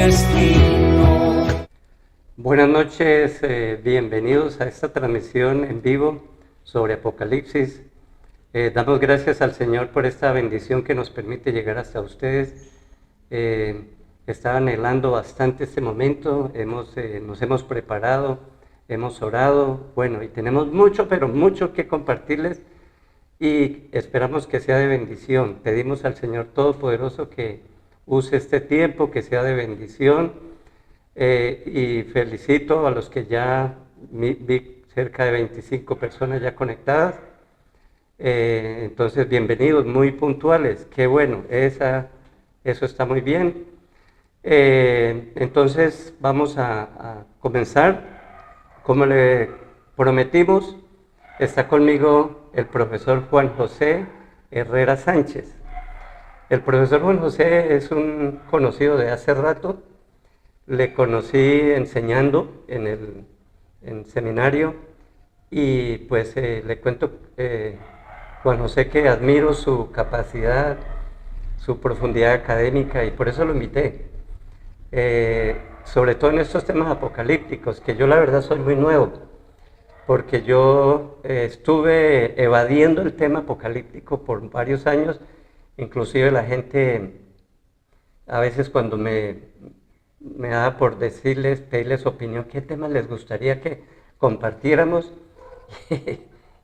destino. Buenas noches, bienvenidos a esta transmisión en vivo sobre Apocalipsis. Damos gracias al Señor por esta bendición que nos permite llegar hasta ustedes. Estaba anhelando bastante este momento, nos hemos preparado, hemos orado, bueno, y tenemos mucho, pero mucho que compartirles y esperamos que sea de bendición. Pedimos al Señor Todopoderoso que use este tiempo, que sea de bendición. Y felicito a los que ya vi cerca de 25 personas ya conectadas. Entonces, bienvenidos, muy puntuales. Qué bueno, eso está muy bien. Entonces, vamos a comenzar. Como le prometimos, está conmigo el profesor Juan José Herrera Sánchez. El profesor Juan José es un conocido de hace rato. Le conocí enseñando en seminario y pues le cuento, Juan José, que admiro su capacidad, su profundidad académica y por eso lo invité. Sobre todo en estos temas apocalípticos, que yo la verdad soy muy nuevo, porque yo estuve evadiendo el tema apocalíptico por varios años, inclusive la gente a veces cuando me da por pedirles opinión, qué temas les gustaría que compartiéramos,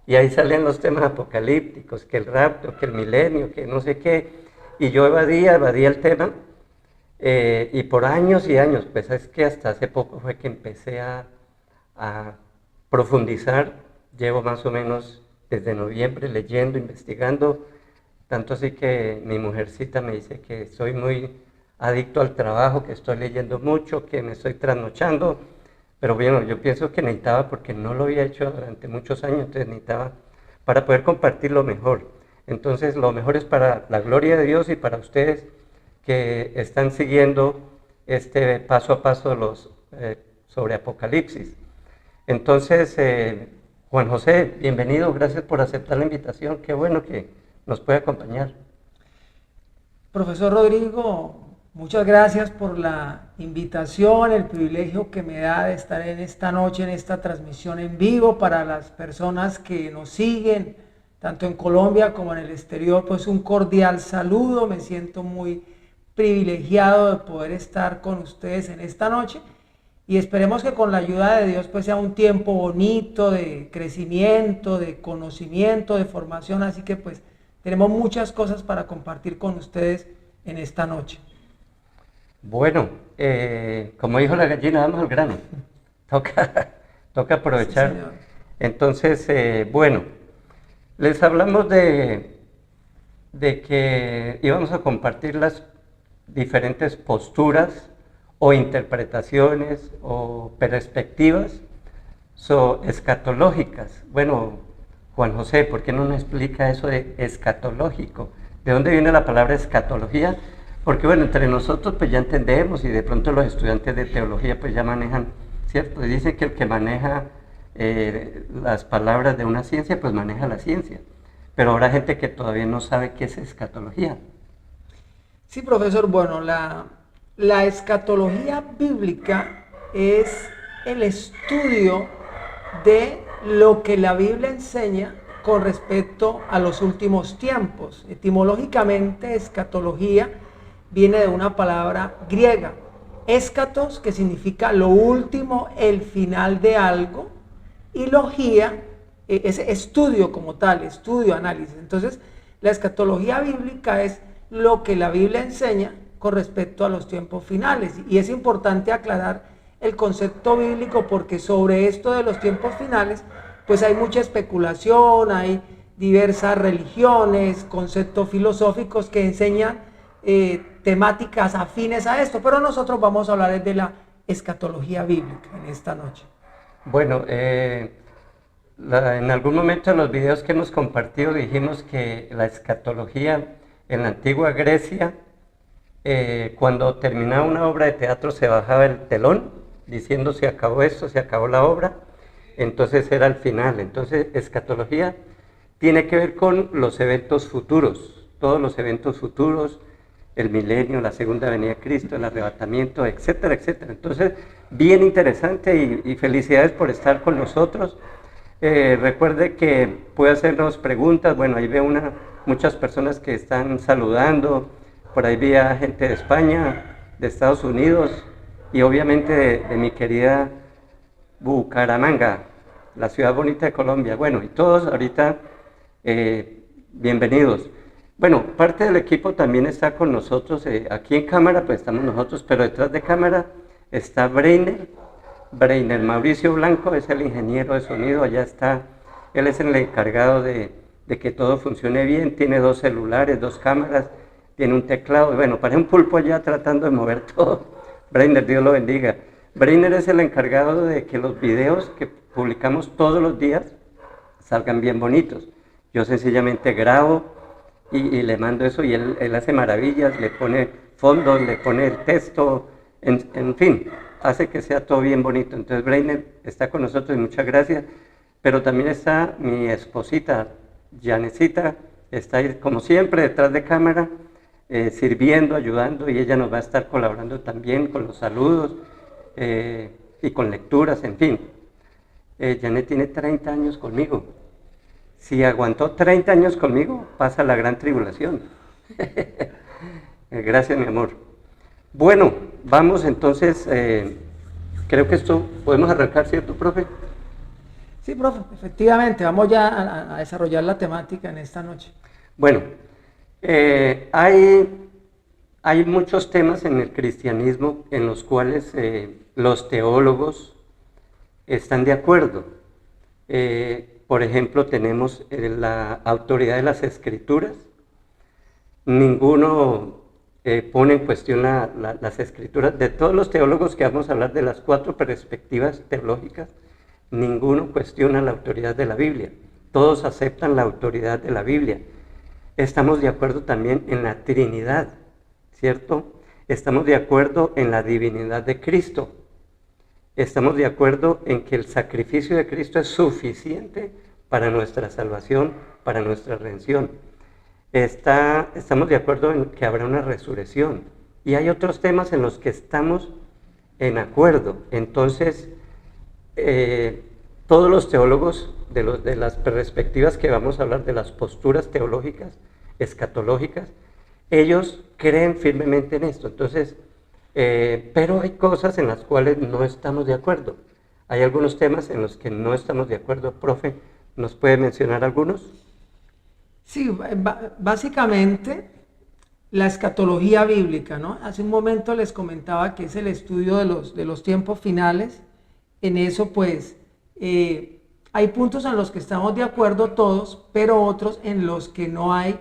y ahí salen los temas apocalípticos, que el rapto, que el milenio, que no sé qué, y yo evadía el tema, y por años y años, pues es que hasta hace poco fue que empecé a profundizar. Llevo más o menos desde noviembre leyendo, investigando, tanto así que mi mujercita me dice que soy muy adicto al trabajo, que estoy leyendo mucho, que me estoy trasnochando, pero bueno, yo pienso que necesitaba, porque no lo había hecho durante muchos años, entonces necesitaba para poder compartir lo mejor. Entonces lo mejor es para la gloria de Dios y para ustedes que están siguiendo este paso a paso sobre Apocalipsis. Entonces, Juan José, bienvenido, gracias por aceptar la invitación, qué bueno que nos puede acompañar. Profesor Rodrigo, muchas gracias por la invitación, el privilegio que me da de estar en esta noche, en esta transmisión en vivo para las personas que nos siguen, tanto en Colombia como en el exterior. Pues un cordial saludo, me siento muy privilegiado de poder estar con ustedes en esta noche y esperemos que con la ayuda de Dios pues sea un tiempo bonito de crecimiento, de conocimiento, de formación, así que pues tenemos muchas cosas para compartir con ustedes en esta noche. Bueno, como dijo la gallina, vamos al grano. Toca aprovechar. Sí, señor. Entonces, bueno, les hablamos de que íbamos a compartir las diferentes posturas o interpretaciones o perspectivas escatológicas. Bueno, Juan José, ¿por qué no nos explica eso de escatológico? ¿De dónde viene la palabra escatología? Porque bueno, entre nosotros pues ya entendemos y de pronto los estudiantes de teología pues ya manejan, ¿cierto? Y dicen que el que maneja las palabras de una ciencia pues maneja la ciencia. Pero habrá gente que todavía no sabe qué es escatología. Sí, profesor, bueno, la escatología bíblica es el estudio de lo que la Biblia enseña con respecto a los últimos tiempos. Etimológicamente, escatología viene de una palabra griega, escatos, que significa lo último, el final de algo, y logía, es estudio como tal, estudio, análisis. Entonces, la escatología bíblica es lo que la Biblia enseña con respecto a los tiempos finales, y es importante aclarar el concepto bíblico porque sobre esto de los tiempos finales pues hay mucha especulación, hay diversas religiones, conceptos filosóficos que enseñan temáticas afines a esto, pero nosotros vamos a hablar de la escatología bíblica en esta noche. Bueno, en algún momento en los videos que hemos compartido dijimos que la escatología en la antigua Grecia, cuando terminaba una obra de teatro se bajaba el telón diciendo se acabó esto, se acabó la obra, entonces era el final. Entonces escatología tiene que ver con los eventos futuros, todos los eventos futuros, el milenio, la segunda venida de Cristo, el arrebatamiento, etcétera, etcétera. Entonces, bien interesante y felicidades por estar con nosotros. Recuerde que puede hacernos preguntas. Bueno, ahí veo muchas personas que están saludando. Por ahí vi a gente de España, de Estados Unidos y obviamente de mi querida Bucaramanga, la ciudad bonita de Colombia. Bueno, y todos ahorita bienvenidos. Bueno, parte del equipo también está con nosotros. Aquí en cámara pues estamos nosotros, pero detrás de cámara está Breiner Mauricio Blanco, es el ingeniero de sonido. Allá está, él es el encargado de que todo funcione bien. Tiene 2 celulares, 2 cámaras, tiene un teclado. Bueno, parece un pulpo allá tratando de mover todo. Breiner, Dios lo bendiga. Breiner es el encargado de que los videos que publicamos todos los días salgan bien bonitos. Yo sencillamente grabo y le mando eso y él hace maravillas, le pone fondos, le pone el texto, en fin, hace que sea todo bien bonito. Entonces Breiner está con nosotros y muchas gracias. Pero también está mi esposita, Janecita, está ahí como siempre detrás de cámara, sirviendo, ayudando, y ella nos va a estar colaborando también con los saludos y con lecturas, en fin. Janet tiene 30 años conmigo. Si aguantó 30 años conmigo, pasa la gran tribulación. Gracias, mi amor. Bueno, vamos entonces, creo que esto podemos arrancar, ¿cierto, profe? Sí, profe, efectivamente, vamos ya a desarrollar la temática en esta noche. Bueno, hay muchos temas en el cristianismo en los cuales los teólogos están de acuerdo. Por ejemplo, tenemos la autoridad de las Escrituras. Ninguno pone en cuestión las Escrituras. De todos los teólogos que vamos a hablar de las 4 perspectivas teológicas, ninguno cuestiona la autoridad de la Biblia. Todos aceptan la autoridad de la Biblia. Estamos de acuerdo también en la Trinidad, ¿cierto? Estamos de acuerdo en la divinidad de Cristo. Estamos de acuerdo en que el sacrificio de Cristo es suficiente para nuestra salvación, para nuestra redención. Estamos de acuerdo en que habrá una resurrección. Y hay otros temas en los que estamos en acuerdo. Entonces, todos los teólogos de las perspectivas que vamos a hablar, de las posturas teológicas, escatológicas, ellos creen firmemente en esto. Entonces, pero hay cosas en las cuales no estamos de acuerdo. Hay algunos temas en los que no estamos de acuerdo. Profe, ¿nos puede mencionar algunos? Sí, básicamente la escatología bíblica, ¿no? Hace un momento les comentaba que es el estudio de los tiempos finales. En eso pues hay puntos en los que estamos de acuerdo todos, pero otros en los que no hay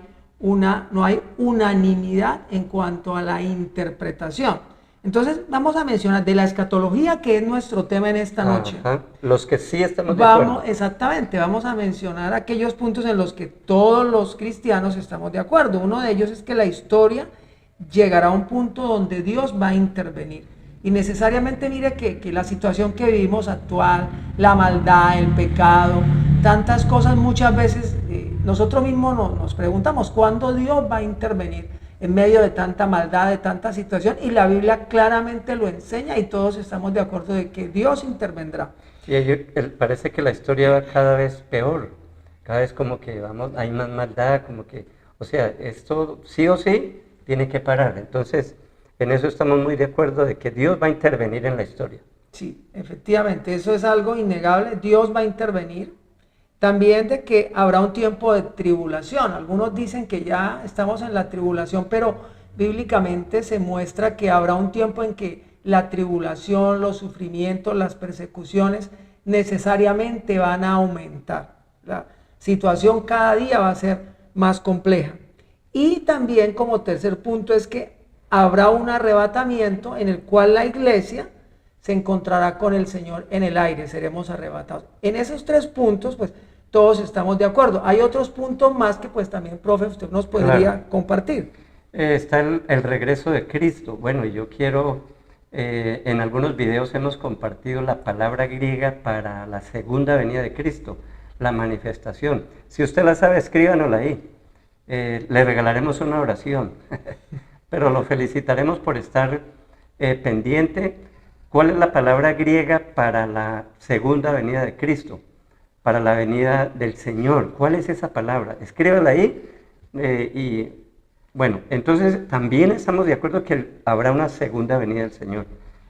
unanimidad en cuanto a la interpretación. Entonces vamos a mencionar de la escatología, que es nuestro tema en esta noche. Los que sí estamos de acuerdo. Exactamente, vamos a mencionar aquellos puntos en los que todos los cristianos estamos de acuerdo. Uno de ellos es que la historia llegará a un punto donde Dios va a intervenir. Y necesariamente mire que la situación que vivimos actual, la maldad, el pecado, tantas cosas, muchas veces nosotros mismos nos preguntamos ¿cuándo Dios va a intervenir en medio de tanta maldad, de tanta situación? Y la Biblia claramente lo enseña y todos estamos de acuerdo de que Dios intervendrá. Y parece que la historia va cada vez peor, cada vez como que hay más maldad, como que, o sea, esto sí o sí tiene que parar. Entonces, en eso estamos muy de acuerdo de que Dios va a intervenir en la historia. Sí, efectivamente, eso es algo innegable, Dios va a intervenir. También de que habrá un tiempo de tribulación. Algunos dicen que ya estamos en la tribulación, pero bíblicamente se muestra que habrá un tiempo en que la tribulación, los sufrimientos, las persecuciones necesariamente van a aumentar. La situación cada día va a ser más compleja. Y también como tercer punto es que habrá un arrebatamiento en el cual la iglesia se encontrará con el Señor en el aire, seremos arrebatados. En esos 3 puntos, pues, todos estamos de acuerdo. Hay otros puntos más que, pues, también, profe, usted nos podría compartir. Está el regreso de Cristo. Bueno, yo quiero, en algunos videos hemos compartido la palabra griega para la segunda venida de Cristo, la manifestación. Si usted la sabe, escríbanosla ahí. Le regalaremos una oración. pero lo felicitaremos por estar pendiente. ¿Cuál es la palabra griega para la segunda venida de Cristo? Para la venida del Señor. ¿Cuál es esa palabra? Escríbala ahí. Y bueno, entonces también estamos de acuerdo que habrá una segunda venida del Señor.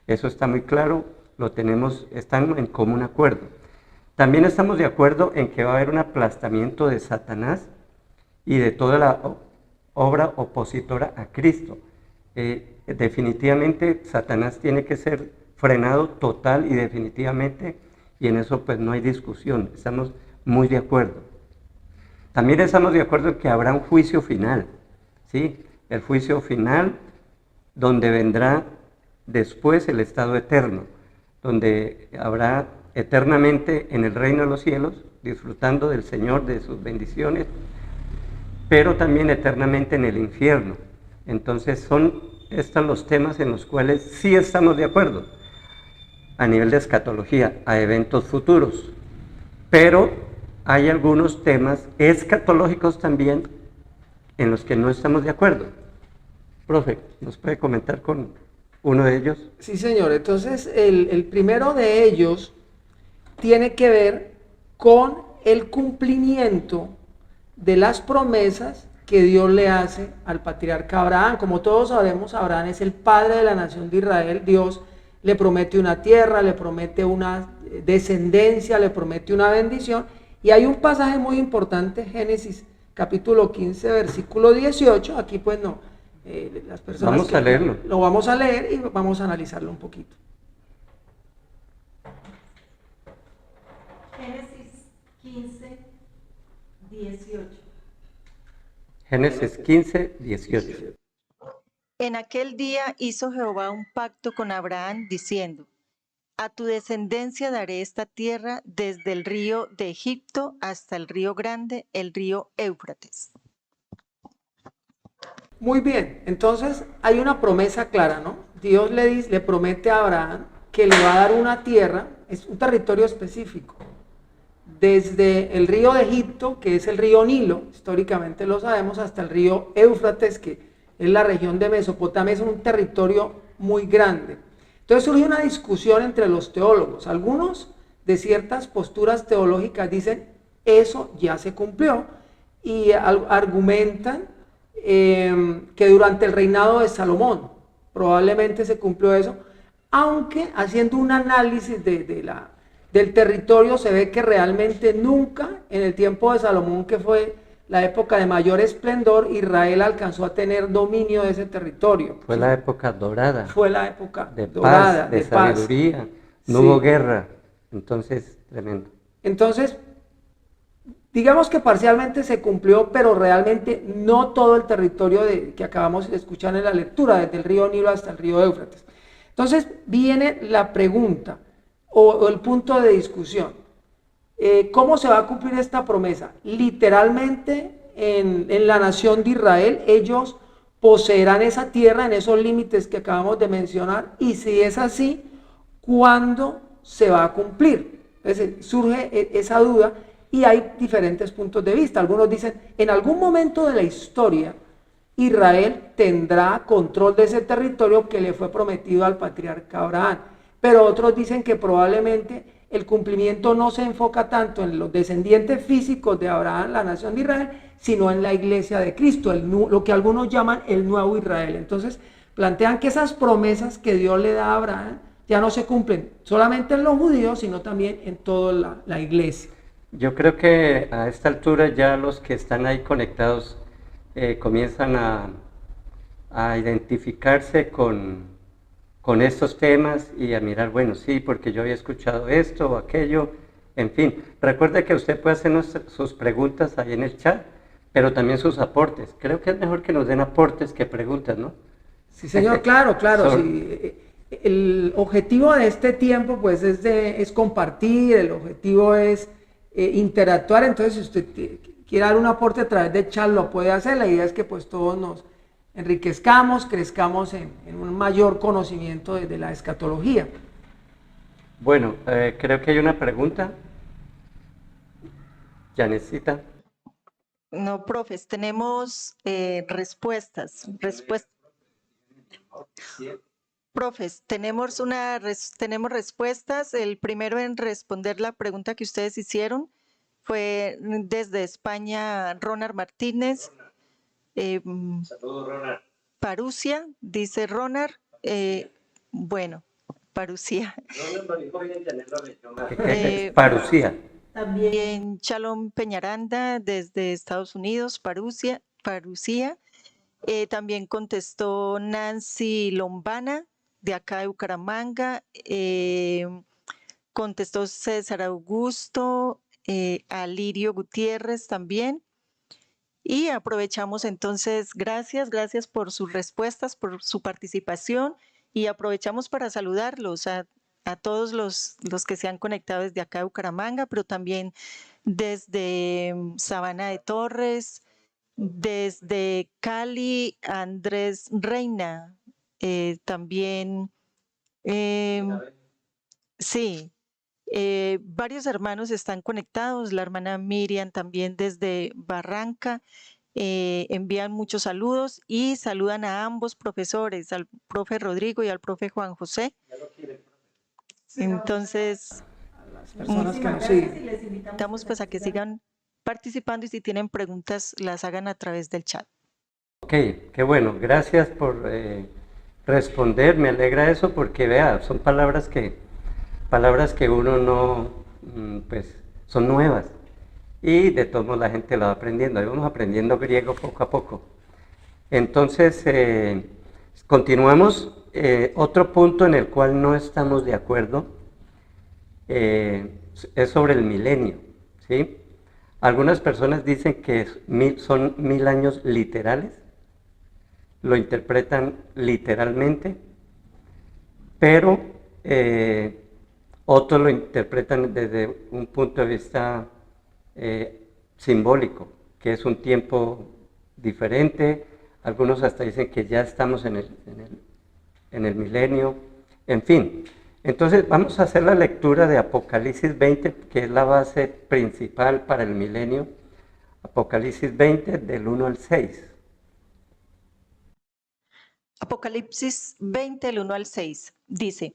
Eso está muy claro, lo tenemos, están en común acuerdo. También estamos de acuerdo en que va a haber un aplastamiento de Satanás y de toda la obra opositora a Cristo. Definitivamente Satanás tiene que ser frenado total y definitivamente, y en eso pues no hay discusión, estamos muy de acuerdo. También estamos de acuerdo en que habrá un juicio final, ¿sí? El juicio final donde vendrá después el estado eterno, donde habrá eternamente en el reino de los cielos, disfrutando del Señor, de sus bendiciones, pero también eternamente en el infierno. Entonces son estos los temas en los cuales sí estamos de acuerdo, a nivel de escatología, a eventos futuros, pero hay algunos temas escatológicos también en los que no estamos de acuerdo. Profe, ¿nos puede comentar con uno de ellos? Sí, señor. Entonces, el primero de ellos tiene que ver con el cumplimiento de las promesas que Dios le hace al patriarca Abraham. Como todos sabemos, Abraham es el padre de la nación de Israel. Dios le promete una tierra, le promete una descendencia, le promete una bendición. Y hay un pasaje muy importante, Génesis capítulo 15, versículo 18. Aquí pues no, las personas vamos a leerlo. Lo vamos a leer y vamos a analizarlo un poquito. Génesis 15, 18. Génesis 15, 18. En aquel día hizo Jehová un pacto con Abraham diciendo: a tu descendencia daré esta tierra desde el río de Egipto hasta el río grande, el río Éufrates. Muy bien, entonces hay una promesa clara, ¿no? Dios le promete a Abraham que le va a dar una tierra, es un territorio específico, desde el río de Egipto, que es el río Nilo, históricamente lo sabemos, hasta el río Éufrates, que es la región de Mesopotamia, es un territorio muy grande. Entonces surge una discusión entre los teólogos. Algunos de ciertas posturas teológicas dicen, eso ya se cumplió, y argumentan que durante el reinado de Salomón probablemente se cumplió eso, aunque haciendo un análisis del territorio se ve que realmente nunca en el tiempo de Salomón, que fue la época de mayor esplendor, Israel alcanzó a tener dominio de ese territorio. Fue la época dorada. Fue la época de dorada, paz, de sabiduría, no hubo guerra, entonces tremendo. Entonces, digamos que parcialmente se cumplió, pero realmente no todo el territorio que acabamos de escuchar en la lectura, desde el río Nilo hasta el río Éufrates. Entonces viene la pregunta o el punto de discusión. ¿Cómo se va a cumplir esta promesa? Literalmente en la nación de Israel ellos poseerán esa tierra en esos límites que acabamos de mencionar, y si es así, ¿cuándo se va a cumplir? Es decir, surge esa duda y hay diferentes puntos de vista. Algunos dicen, en algún momento de la historia Israel tendrá control de ese territorio que le fue prometido al patriarca Abraham, pero otros dicen que probablemente el cumplimiento no se enfoca tanto en los descendientes físicos de Abraham, la nación de Israel, sino en la iglesia de Cristo, lo que algunos llaman el nuevo Israel. Entonces plantean que esas promesas que Dios le da a Abraham ya no se cumplen solamente en los judíos, sino también en toda la iglesia. Yo creo que a esta altura ya los que están ahí conectados comienzan a identificarse con estos temas y a mirar, bueno, sí, porque yo había escuchado esto o aquello, en fin. Recuerde que usted puede hacernos sus preguntas ahí en el chat, pero también sus aportes. Creo que es mejor que nos den aportes que preguntas, ¿no? Sí, señor, claro. Sí. El objetivo de este tiempo, pues, es compartir, el objetivo es interactuar. Entonces, si usted quiere dar un aporte a través de chat, lo puede hacer. La idea es que, pues, todos nos enriquezcamos, crezcamos en un mayor conocimiento de la escatología. Bueno, creo que hay una pregunta. Janecita. No, profes, tenemos respuestas. Profes, tenemos tenemos respuestas. El primero en responder la pregunta que ustedes hicieron fue desde España, Ronald Martínez. Saludos, Ronald. Parusia, dice Ronald. Bueno, Parusia. Ronald lo dijo bien, tenerlo región. Parusia. También Shalom Peñaranda desde Estados Unidos, Parusia. También contestó Nancy Lombana de acá de Bucaramanga. Contestó César Augusto, Alirio Gutiérrez también. Y aprovechamos entonces, gracias por sus respuestas, por su participación, y aprovechamos para saludarlos a todos los que se han conectado desde acá de Bucaramanga, pero también desde Sabana de Torres, desde Cali, Andrés Reina, también, sí, varios hermanos están conectados, la hermana Miriam también desde Barranca, envían muchos saludos y saludan a ambos profesores, al profe Rodrigo y al profe Juan José. Entonces, Personas que nos siguen. les invitamos pues a que sigan participando y si tienen preguntas las hagan a través del chat. Ok, qué bueno, gracias por responder, me alegra eso porque vea, son palabras que uno no, pues son nuevas y de todos modos la gente la va aprendiendo, ahí vamos aprendiendo griego poco a poco. Entonces, continuamos, otro punto en el cual no estamos de acuerdo es sobre el milenio, ¿sí? Algunas personas dicen que son 1000 años literales, lo interpretan literalmente, pero otros lo interpretan desde un punto de vista simbólico, que es un tiempo diferente. Algunos hasta dicen que ya estamos en el milenio, en fin. Entonces vamos a hacer la lectura de Apocalipsis 20, que es la base principal para el milenio. Apocalipsis 20, del 1 al 6. Apocalipsis 20, del 1 al 6, dice: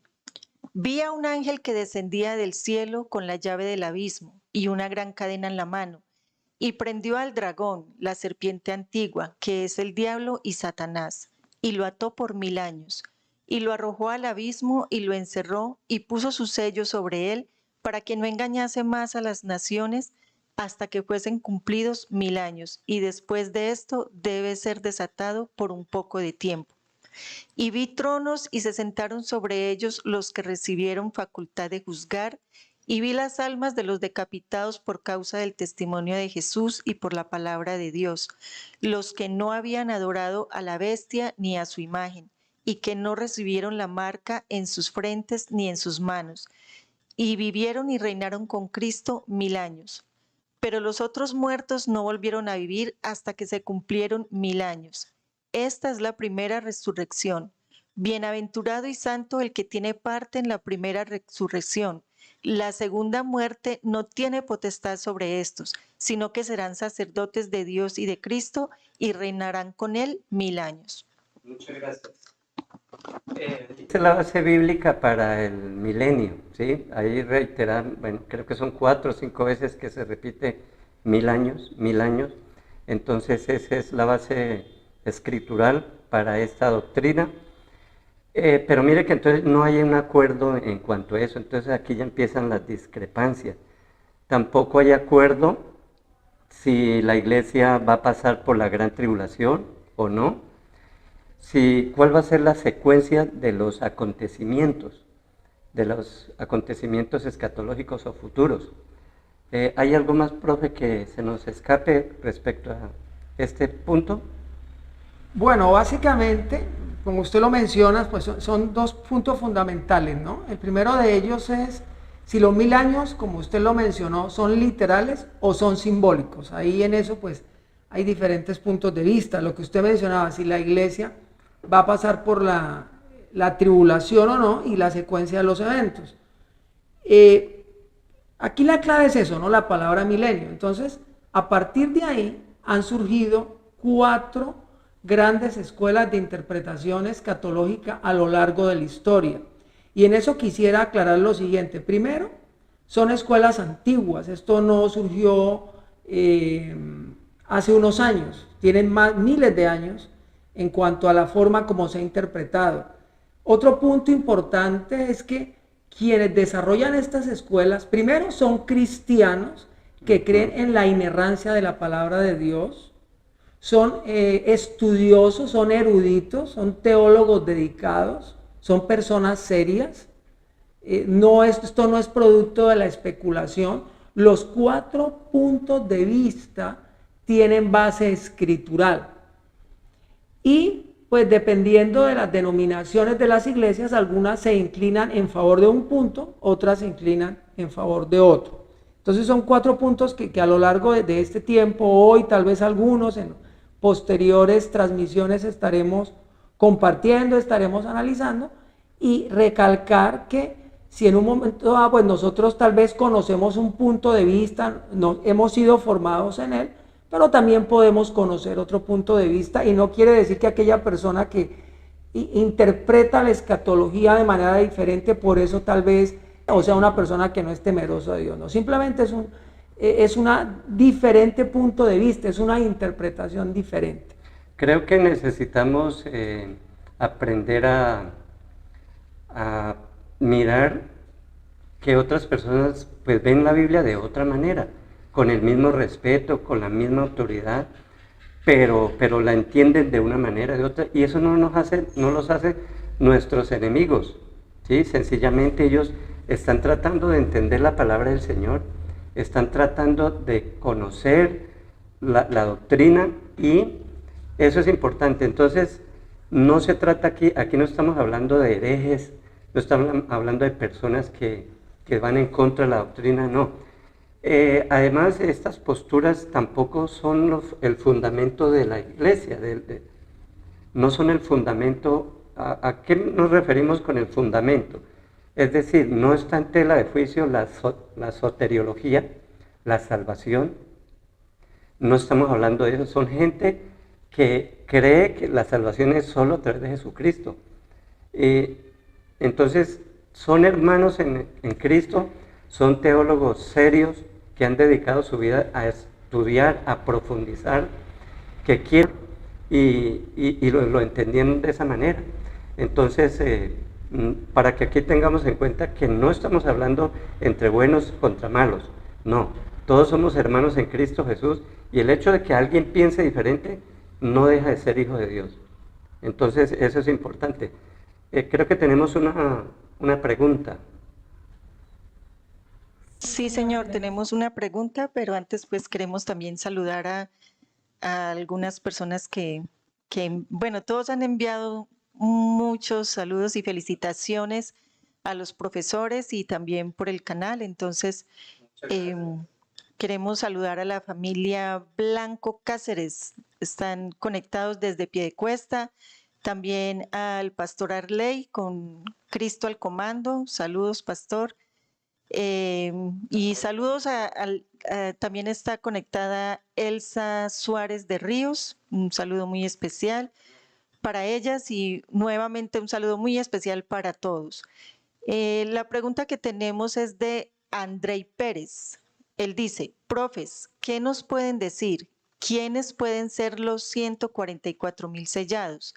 Vi a un ángel que descendía del cielo con la llave del abismo y una gran cadena en la mano, y prendió al dragón, la serpiente antigua, que es el diablo y Satanás, y lo ató por 1000 años, y lo arrojó al abismo y lo encerró, y puso su sello sobre él, para que no engañase más a las naciones, hasta que fuesen cumplidos 1000 años, y después de esto debe ser desatado por un poco de tiempo. Y vi tronos y se sentaron sobre ellos los que recibieron facultad de juzgar, y vi las almas de los decapitados por causa del testimonio de Jesús y por la palabra de Dios, los que no habían adorado a la bestia ni a su imagen, y que no recibieron la marca en sus frentes ni en sus manos, y vivieron y reinaron con Cristo 1000 años. Pero los otros muertos no volvieron a vivir hasta que se cumplieron 1000 años. Esta es la primera resurrección. Bienaventurado y santo el que tiene parte en la primera resurrección. La segunda muerte no tiene potestad sobre estos, sino que serán sacerdotes de Dios y de Cristo y reinarán con él 1000 años. Muchas gracias. Esta es la base bíblica para el milenio, ¿sí? Ahí reiteran, bueno, creo que son 4 o 5 veces que se repite 1000 años, 1000 años. Entonces esa es la base escritural para esta doctrina. Pero mire que entonces no hay un acuerdo en cuanto a eso, entonces aquí ya empiezan las discrepancias. Tampoco hay acuerdo si la iglesia va a pasar por la gran tribulación o no. ¿Cuál va a ser la secuencia de los acontecimientos escatológicos o futuros? ¿Hay algo más, profe, que se nos escape respecto a este punto? Bueno, básicamente, como usted lo menciona, pues son dos puntos fundamentales, ¿no? El primero de ellos es si los 1000 años, como usted lo mencionó, son literales o son simbólicos. Ahí en eso, pues, hay diferentes puntos de vista. Lo que usted mencionaba, si la iglesia va a pasar por la tribulación o no, y la secuencia de los eventos. Aquí la clave es eso, ¿no? La palabra milenio. Entonces, a partir de ahí han surgido 4 grandes escuelas de interpretación escatológica a lo largo de la historia. Y en eso quisiera aclarar lo siguiente. Primero, son escuelas antiguas. Esto no surgió hace unos años. Tienen miles de años en cuanto a la forma como se ha interpretado. Otro punto importante es que quienes desarrollan estas escuelas, primero son cristianos que creen en la inerrancia de la palabra de Dios, son estudiosos, son eruditos, son teólogos dedicados, son personas serias. Esto no es producto de la especulación. Los 4 puntos de vista tienen base escritural. Y pues dependiendo de las denominaciones de las iglesias, algunas se inclinan en favor de un punto, otras se inclinan en favor de otro. Entonces son 4 puntos que a lo largo de este tiempo, hoy tal vez algunos, en posteriores transmisiones estaremos compartiendo, estaremos analizando, y recalcar que si en un momento dado pues nosotros tal vez conocemos un punto de vista, hemos sido formados en él, pero también podemos conocer otro punto de vista, y no quiere decir que aquella persona que interpreta la escatología de manera diferente, por eso tal vez, o sea, una persona que no es temeroso de Dios, no, simplemente es una diferente punto de vista, es una interpretación diferente. Creo que necesitamos aprender a mirar que otras personas pues ven la Biblia de otra manera, con el mismo respeto, con la misma autoridad, pero la entienden de una manera, de otra, y eso no los hace nuestros enemigos, ¿sí? Sencillamente ellos están tratando de entender la palabra del Señor, están tratando de conocer la doctrina, y eso es importante. Entonces, no se trata aquí no estamos hablando de herejes, no estamos hablando de personas que van en contra de la doctrina, no. Además, estas posturas tampoco son el fundamento de la iglesia, no son el fundamento. ¿A qué nos referimos con el fundamento? Es decir, no está en tela de juicio la soteriología, la salvación, no estamos hablando de eso, son gente que cree que la salvación es solo a través de Jesucristo. Entonces, son hermanos en Cristo, son teólogos serios que han dedicado su vida a estudiar, a profundizar, que quieren y lo entendieron de esa manera. Entonces, para que aquí tengamos en cuenta que no estamos hablando entre buenos contra malos, no, todos somos hermanos en Cristo Jesús, y el hecho de que alguien piense diferente no deja de ser hijo de Dios. Entonces, eso es importante. Creo que tenemos una pregunta. Sí, señor, tenemos una pregunta, pero antes pues queremos también saludar a algunas personas que, bueno, todos han enviado muchos saludos y felicitaciones a los profesores y también por el canal. Entonces, queremos saludar a la familia Blanco Cáceres, están conectados desde Piedecuesta, también al pastor Arley con Cristo al comando, saludos pastor. Y saludos también está conectada Elsa Suárez de Ríos, un saludo muy especial para ellas y nuevamente un saludo muy especial para todos. La pregunta que tenemos es de Andrei Pérez. Él dice, profes, ¿qué nos pueden decir? ¿Quiénes pueden ser los 144,000 sellados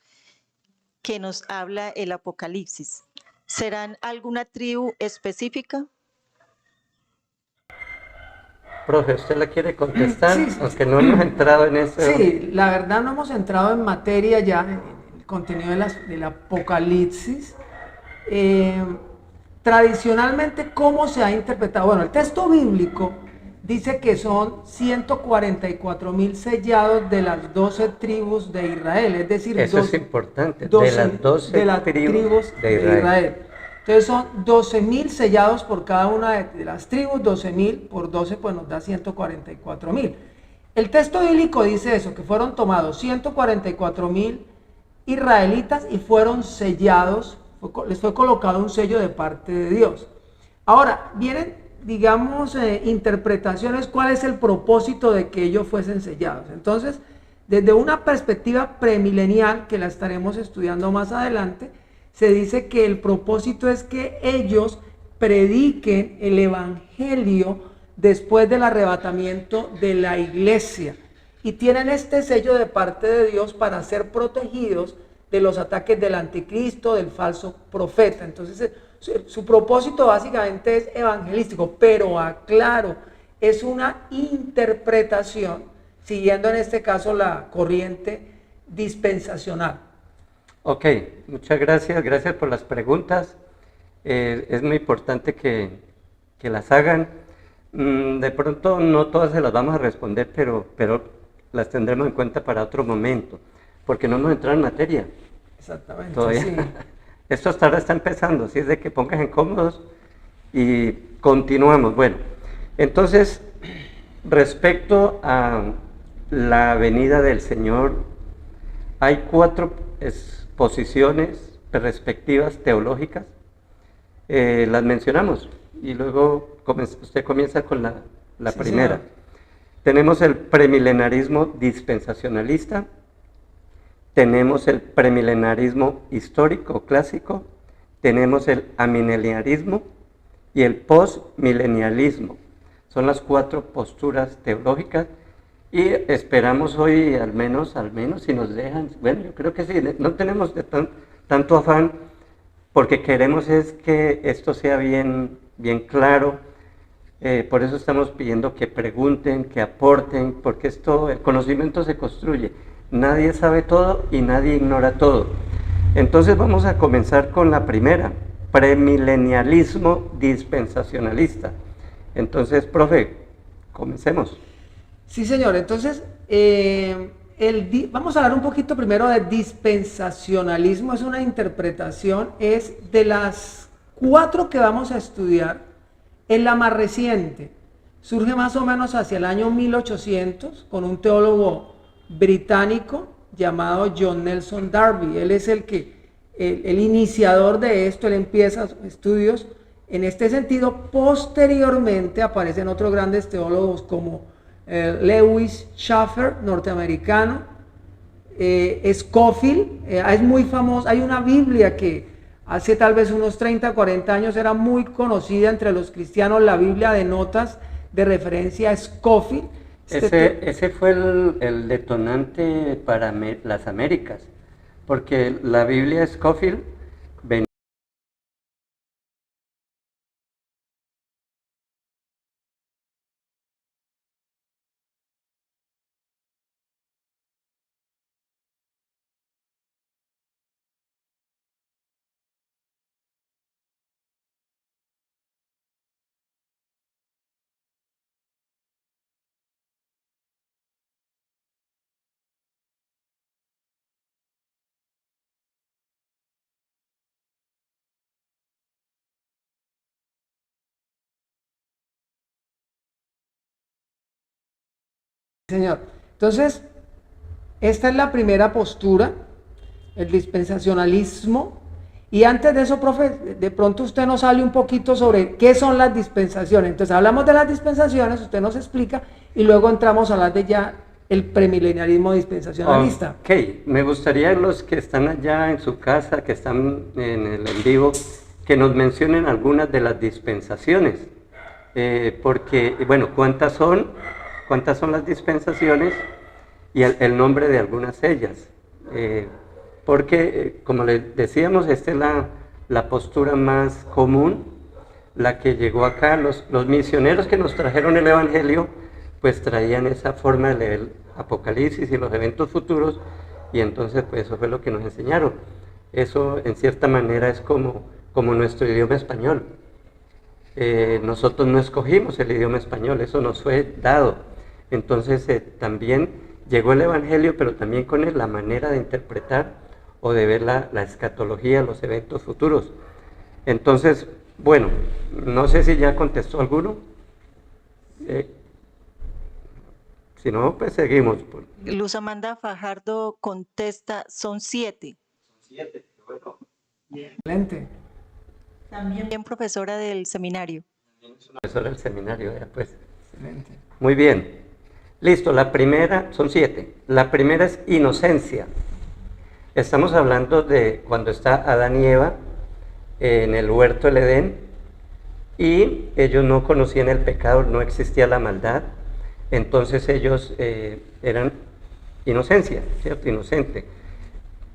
que nos habla el Apocalipsis? ¿Serán alguna tribu específica? Profe, ¿usted la quiere contestar? Sí, sí. Aunque no hemos entrado en eso. Sí, la verdad no hemos entrado en materia ya, en el contenido del Apocalipsis. Tradicionalmente, ¿cómo se ha interpretado? Bueno, el texto bíblico dice que son 144,000 sellados de las 12 tribus de Israel, es decir, eso es importante, 12, de las 12 tribus de Israel. Entonces son 12,000 sellados por cada una de las tribus, 12,000 por 12 pues nos da 144,000. El texto bíblico dice eso, que fueron tomados 144,000 israelitas y fueron sellados, les fue colocado un sello de parte de Dios. Ahora, vienen, digamos, interpretaciones, cuál es el propósito de que ellos fuesen sellados. Entonces, Desde una perspectiva premilenial, que la estaremos estudiando más adelante, se dice que el propósito es que ellos prediquen el evangelio después del arrebatamiento de la iglesia y tienen este sello de parte de Dios para ser protegidos de los ataques del anticristo, del falso profeta. Entonces su propósito básicamente es evangelístico, pero aclaro, es una interpretación siguiendo en este caso la corriente dispensacional. Ok, muchas gracias, gracias por las preguntas. Es muy importante que las hagan. De pronto no todas se las vamos a responder, pero las tendremos en cuenta para otro momento, porque no hemos entrado en materia. Exactamente, Todavía. sí. Esto hasta ahora está empezando, así es de que pónganse cómodos y continuamos. Bueno, entonces, respecto a la venida del Señor, hay 4 posiciones, perspectivas teológicas, las mencionamos y luego usted comienza con la Sí, primera. señor. Tenemos el premilenarismo dispensacionalista, tenemos el premilenarismo histórico clásico, tenemos el amilenialismo y el postmilenialismo. Son las 4 posturas teológicas y esperamos hoy al menos si nos dejan, bueno, yo creo que sí, no tenemos tanto afán porque queremos es que esto sea bien claro. Por eso estamos pidiendo que pregunten, que aporten, porque el conocimiento se construye. Nadie sabe todo y nadie ignora todo. Entonces vamos a comenzar con la primera, premilenialismo dispensacionalista. Entonces, profe, comencemos. Sí, señor. Entonces, vamos a hablar un poquito primero de dispensacionalismo. Es una interpretación, es de las 4 que vamos a estudiar, es la más reciente. Surge más o menos hacia el año 1800 con un teólogo británico llamado John Nelson Darby. Él es el iniciador de esto, él empieza estudios en este sentido. Posteriormente aparecen otros grandes teólogos como Lewis Schaffer, norteamericano, Scofield, es muy famoso. Hay una Biblia que hace tal vez unos 30, 40 años era muy conocida entre los cristianos, la Biblia de notas de referencia a Scofield. Ese fue el detonante para las Américas, porque la Biblia Scofield venía. Señor. Entonces, esta es la primera postura, el dispensacionalismo. Y antes de eso, profe, de pronto usted nos hable un poquito sobre qué son las dispensaciones. Entonces, hablamos de las dispensaciones, usted nos explica, y luego entramos a hablar de ya el premilenialismo dispensacionalista. Ok, me gustaría los que están allá en su casa, que están en el en vivo, que nos mencionen algunas de las dispensaciones. Porque, bueno, ¿cuántas son las dispensaciones y el nombre de algunas de ellas? Porque, como les decíamos, esta es la postura más común, la que llegó acá. Los misioneros que nos trajeron el Evangelio, pues traían esa forma de leer Apocalipsis y los eventos futuros, y entonces pues eso fue lo que nos enseñaron. Eso en cierta manera es como nuestro idioma español. Nosotros no escogimos el idioma español, eso nos fue dado. Entonces también llegó el Evangelio, pero también con él la manera de interpretar o de ver la escatología, los eventos futuros. Entonces, bueno, no sé si ya contestó alguno. Si no, pues seguimos. Luz Amanda Fajardo contesta, son 7. Son 7, bueno. Excelente. También profesora del seminario. También es una profesora del seminario, pues. Excelente. Muy bien. Listo, la primera, son 7. La primera es inocencia. Estamos hablando de cuando está Adán y Eva en el huerto del Edén y ellos no conocían el pecado, no existía la maldad, entonces ellos eran inocencia, ¿cierto? Inocente.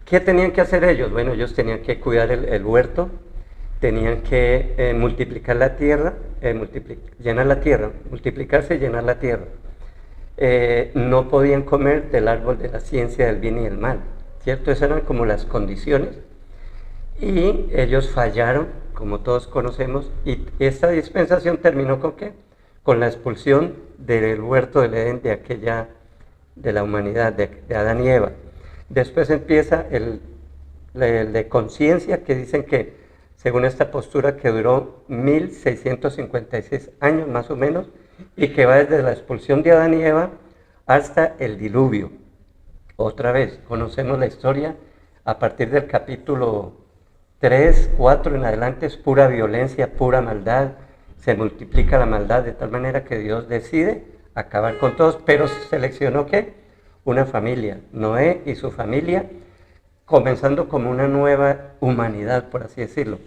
¿Qué tenían que hacer ellos? Bueno, ellos tenían que cuidar el huerto, tenían que multiplicar la tierra, llenar la tierra, multiplicarse y llenar la tierra. No podían comer del árbol de la ciencia del bien y del mal, ¿cierto? Esas eran como las condiciones. Y ellos fallaron, como todos conocemos, y esta dispensación terminó ¿con qué? Con la expulsión del huerto del Edén de la humanidad, de Adán y Eva. Después empieza el de conciencia, que dicen que, según esta postura, que duró 1656 años más o menos, y que va desde la expulsión de Adán y Eva hasta el diluvio. Otra vez, conocemos la historia, a partir del capítulo 3, 4 en adelante es pura violencia, pura maldad, se multiplica la maldad de tal manera que Dios decide acabar con todos, pero seleccionó ¿qué? Una familia, Noé y su familia, comenzando como una nueva humanidad, por así decirlo,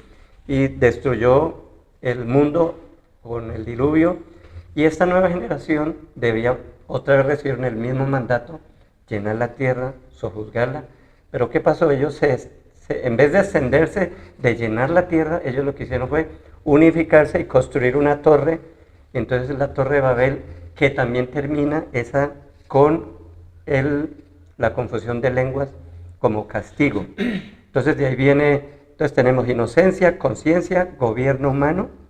y destruyó el mundo con el diluvio, y esta nueva generación debía otra vez recibir el mismo mandato, llenar la tierra, sojuzgarla, pero ¿qué pasó? Ellos en vez de ascenderse, de llenar la tierra, ellos lo que hicieron fue unificarse y construir una torre, entonces la torre de Babel, que también termina esa con la confusión de lenguas como castigo. Entonces de ahí viene, entonces tenemos inocencia, conciencia, gobierno humano,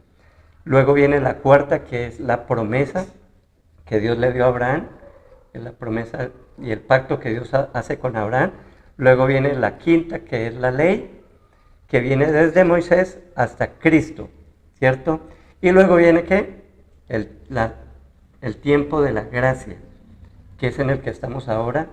luego viene la cuarta, que es la promesa que Dios le dio a Abraham, la promesa y el pacto que Dios hace con Abraham. Luego viene la quinta, que es la ley, que viene desde Moisés hasta Cristo, ¿cierto? Y luego viene ¿qué? El tiempo de la gracia, que es en el que estamos ahora,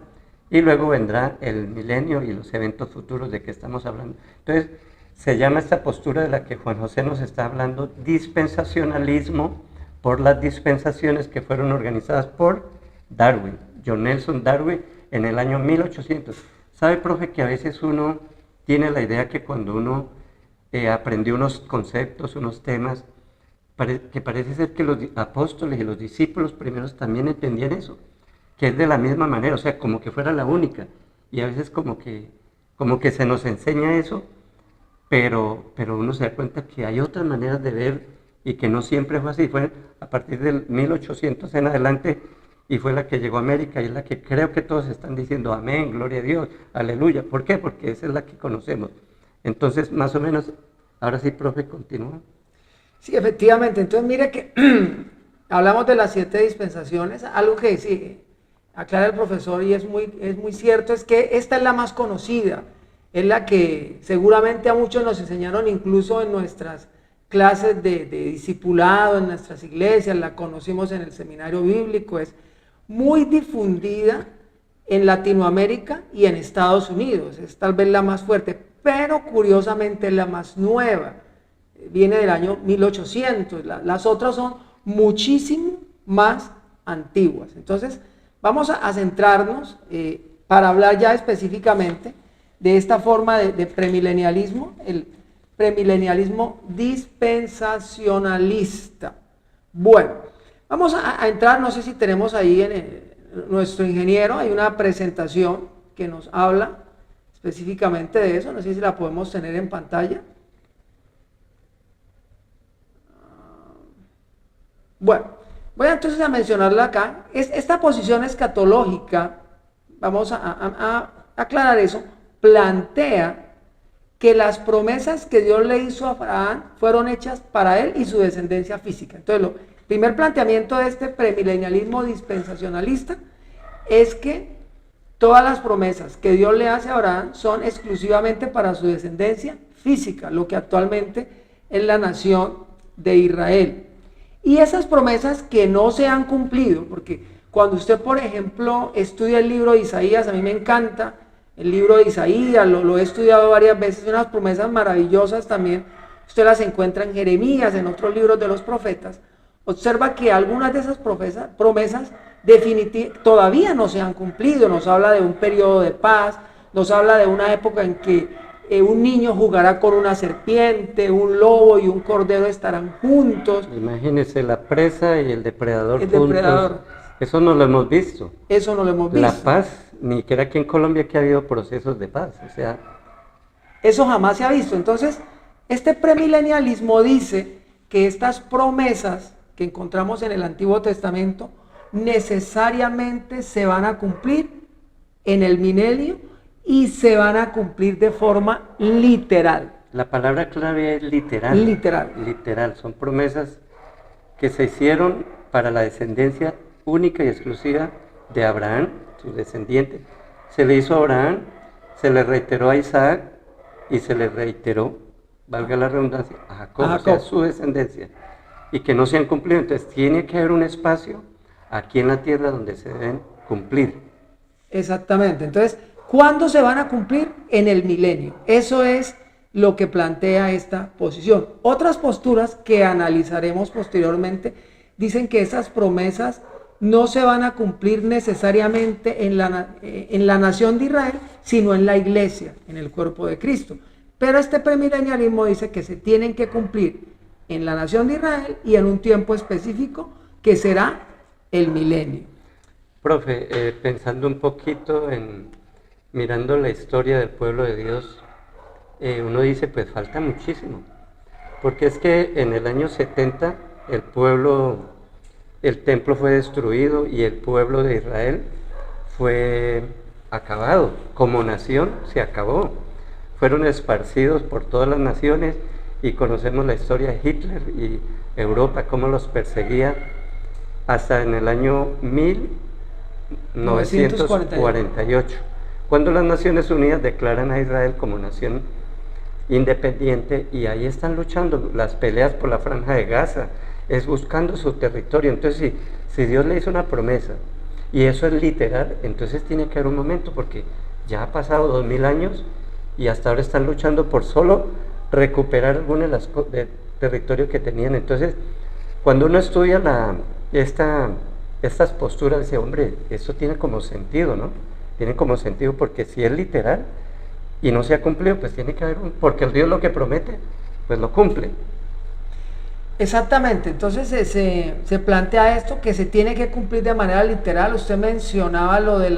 y luego vendrá el milenio y los eventos futuros de que estamos hablando. Entonces, se llama esta postura de la que Juan José nos está hablando, dispensacionalismo, por las dispensaciones que fueron organizadas por Darwin, John Nelson Darwin, en el año 1800. ¿Sabe, profe, que a veces uno tiene la idea que cuando uno aprendió unos conceptos, unos temas, que parece ser que los apóstoles y los discípulos primeros también entendían eso, que es de la misma manera, o sea, como que fuera la única, y a veces como que se nos enseña eso, pero uno se da cuenta que hay otras maneras de ver y que no siempre fue así. Fue a partir del 1800 en adelante y fue la que llegó a América y es la que creo que todos están diciendo amén, gloria a Dios, aleluya. ¿Por qué? Porque esa es la que conocemos. Entonces, más o menos, ahora sí, profe, continúa. Sí, efectivamente. Entonces, mire que hablamos de las 7 dispensaciones. Algo que sí, aclara el profesor y es muy cierto, es que esta es la más conocida. Es la que seguramente a muchos nos enseñaron incluso en nuestras clases de discipulado, en nuestras iglesias, la conocimos en el seminario bíblico, es muy difundida en Latinoamérica y en Estados Unidos, es tal vez la más fuerte, pero curiosamente es la más nueva, viene del año 1800, las otras son muchísimo más antiguas. Entonces vamos a centrarnos para hablar ya específicamente de esta forma de premilenialismo, el premilenialismo dispensacionalista. Bueno, vamos a entrar, no sé si tenemos ahí en nuestro ingeniero, hay una presentación que nos habla específicamente de eso, no sé si la podemos tener en pantalla. Bueno, voy entonces a mencionarla acá. Esta posición escatológica, vamos a aclarar eso, plantea que las promesas que Dios le hizo a Abraham fueron hechas para él y su descendencia física. Entonces, el primer planteamiento de este premilenialismo dispensacionalista es que todas las promesas que Dios le hace a Abraham son exclusivamente para su descendencia física, lo que actualmente es la nación de Israel. Y esas promesas que no se han cumplido, porque cuando usted, por ejemplo, estudia el libro de Isaías, a mí me encanta el libro de Isaías, lo he estudiado varias veces, unas promesas maravillosas también, usted las encuentra en Jeremías, en otros libros de los profetas, observa que algunas de esas promesas todavía no se han cumplido. Nos habla de un periodo de paz, nos habla de una época en que un niño jugará con una serpiente, un lobo y un cordero estarán juntos. Imagínense la presa y el depredador El juntos. depredador. Eso no lo hemos visto. Eso no lo hemos visto. La paz, ni que era aquí en Colombia que ha habido procesos de paz. O sea, eso jamás se ha visto. Entonces, este premilenialismo dice que estas promesas que encontramos en el Antiguo Testamento necesariamente se van a cumplir en el milenio y se van a cumplir de forma literal. la palabra clave es literal. Literal. Literal. Son promesas que se hicieron para la descendencia única y exclusiva de Abraham, su descendiente. Se le hizo a Abraham, se le reiteró a Isaac y se le reiteró, valga la redundancia, a Jacob, o sea, su descendencia, y que no se han cumplido. Entonces tiene que haber un espacio aquí en la tierra donde se deben cumplir. Exactamente. Entonces, ¿cuándo se van a cumplir? En el milenio. Eso es lo que plantea esta posición. Otras posturas que analizaremos posteriormente dicen que esas promesas no se van a cumplir necesariamente en la nación de Israel, sino en la iglesia, en el cuerpo de Cristo. Pero este premilenialismo dice que se tienen que cumplir en la nación de Israel y en un tiempo específico que será el milenio. Profe, pensando un poquito mirando la historia del pueblo de Dios, uno dice, pues falta muchísimo, porque es que en el año 70 el templo fue destruido y el pueblo de Israel fue acabado, como nación se acabó, fueron esparcidos por todas las naciones y conocemos la historia de Hitler y Europa, cómo los perseguía hasta en el año 1948, cuando las Naciones Unidas declaran a Israel como nación independiente, y ahí están luchando las peleas por la Franja de Gaza, es buscando su territorio. Entonces si Dios le hizo una promesa y eso es literal, entonces tiene que haber un momento, porque ya ha pasado 2000 años y hasta ahora están luchando por solo recuperar algunos de territorio que tenían. Entonces cuando uno estudia estas posturas, dice, hombre, eso tiene como sentido, ¿no? Tiene como sentido, porque si es literal y no se ha cumplido, pues tiene que haber porque el Dios lo que promete, pues lo cumple. Exactamente. Entonces se plantea esto, que se tiene que cumplir de manera literal. Usted mencionaba lo de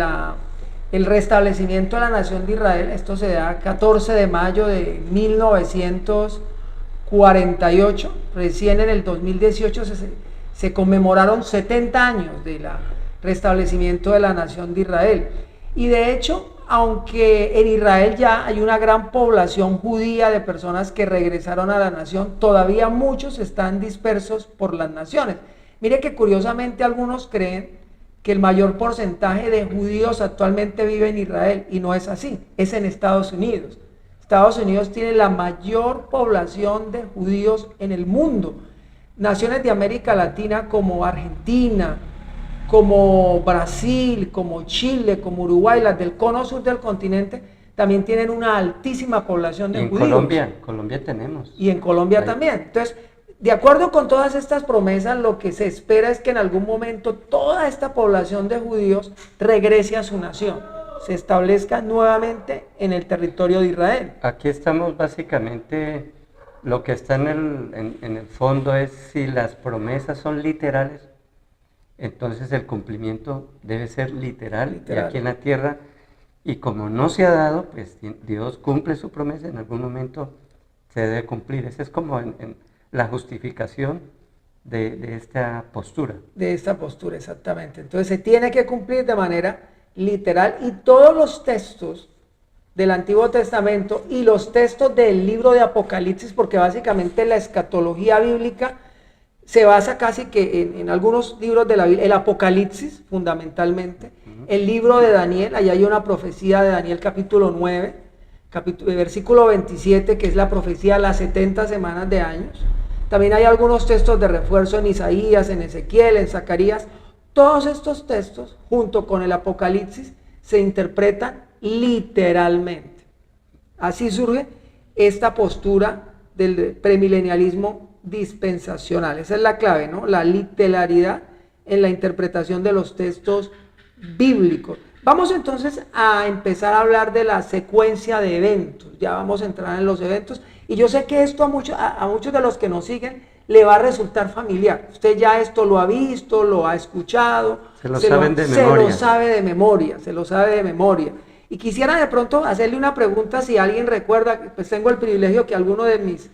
el restablecimiento de la nación de Israel. Esto se da el 14 de mayo de 1948, recién en el 2018 se conmemoraron 70 años del restablecimiento de la nación de Israel. Y de hecho, aunque en Israel ya hay una gran población judía de personas que regresaron a la nación, todavía muchos están dispersos por las naciones. Mire que curiosamente algunos creen que el mayor porcentaje de judíos actualmente vive en Israel, y no es así, es en Estados Unidos. Estados Unidos tiene la mayor población de judíos en el mundo. Naciones de América Latina como Argentina, como Brasil, como Chile, como Uruguay, las del cono sur del continente, también tienen una altísima población de judíos. En Colombia tenemos. Y en Colombia también. Entonces, de acuerdo con todas estas promesas, lo que se espera es que en algún momento toda esta población de judíos regrese a su nación, se establezca nuevamente en el territorio de Israel. Aquí estamos básicamente, lo que está en el fondo es si las promesas son literales, entonces el cumplimiento debe ser literal. Y aquí en la tierra, y como no se ha dado, pues Dios cumple su promesa, en algún momento se debe cumplir. Esa es como en la justificación de esta postura. De esta postura, exactamente. Entonces se tiene que cumplir de manera literal, y todos los textos del Antiguo Testamento y los textos del libro de Apocalipsis, porque básicamente la escatología bíblica se basa casi que en algunos libros de la Biblia, el Apocalipsis fundamentalmente, el libro de Daniel, allá hay una profecía de Daniel capítulo 9, versículo 27, que es la profecía de las 70 semanas de años. También hay algunos textos de refuerzo en Isaías, en Ezequiel, en Zacarías. Todos estos textos, junto con el Apocalipsis, se interpretan literalmente. Así surge esta postura del premilenialismo dispensacional. Esa es la clave, ¿no? La literalidad en la interpretación de los textos bíblicos. Vamos entonces a empezar a hablar de la secuencia de eventos. Ya vamos a entrar en los eventos. Y yo sé que esto a muchos de los que nos siguen le va a resultar familiar. Usted ya esto lo ha visto, lo ha escuchado. Se lo sabe de memoria. Y quisiera de pronto hacerle una pregunta si alguien recuerda, pues tengo el privilegio que algunos de mis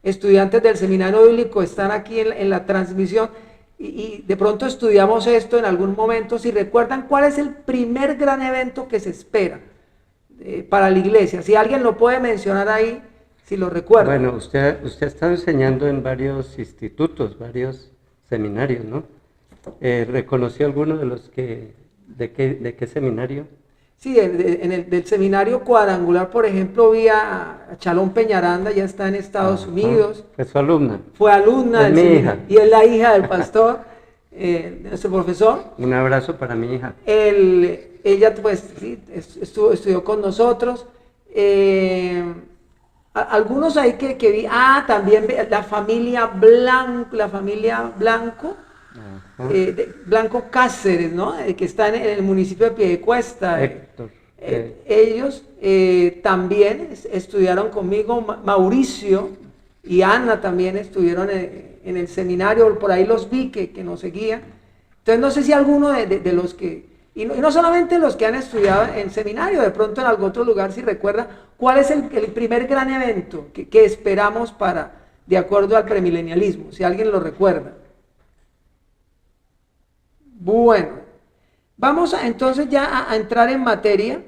estudiantes del seminario bíblico están aquí en la transmisión y de pronto estudiamos esto en algún momento. Si recuerdan, ¿cuál es el primer gran evento que se espera para la iglesia? Si alguien lo puede mencionar ahí, si lo recuerda. Bueno, usted ha estado enseñando en varios institutos, varios seminarios, ¿no? ¿Reconoció alguno de los de qué seminario? Sí, del seminario cuadrangular, por ejemplo, vi a Chalón Peñaranda, ya está en Estados Unidos. Es su alumna. Fue alumna del seminario. Hija. Y es la hija del pastor, nuestro profesor. Un abrazo para mi hija. Ella, pues, sí, estudió con nosotros. Algunos ahí que vi, también la familia Blanco, Blanco Cáceres, ¿no? Que está en el municipio de Piedecuesta. Héctor. Ellos también estudiaron conmigo, Mauricio y Ana también estuvieron en el seminario, por ahí los vi que nos seguían. Entonces no sé si alguno de los que, y no solamente los que han estudiado en seminario, de pronto en algún otro lugar, si recuerda, ¿cuál es el primer gran evento que esperamos de acuerdo al premilenialismo? Si alguien lo recuerda. Bueno, vamos entonces ya a entrar en materia.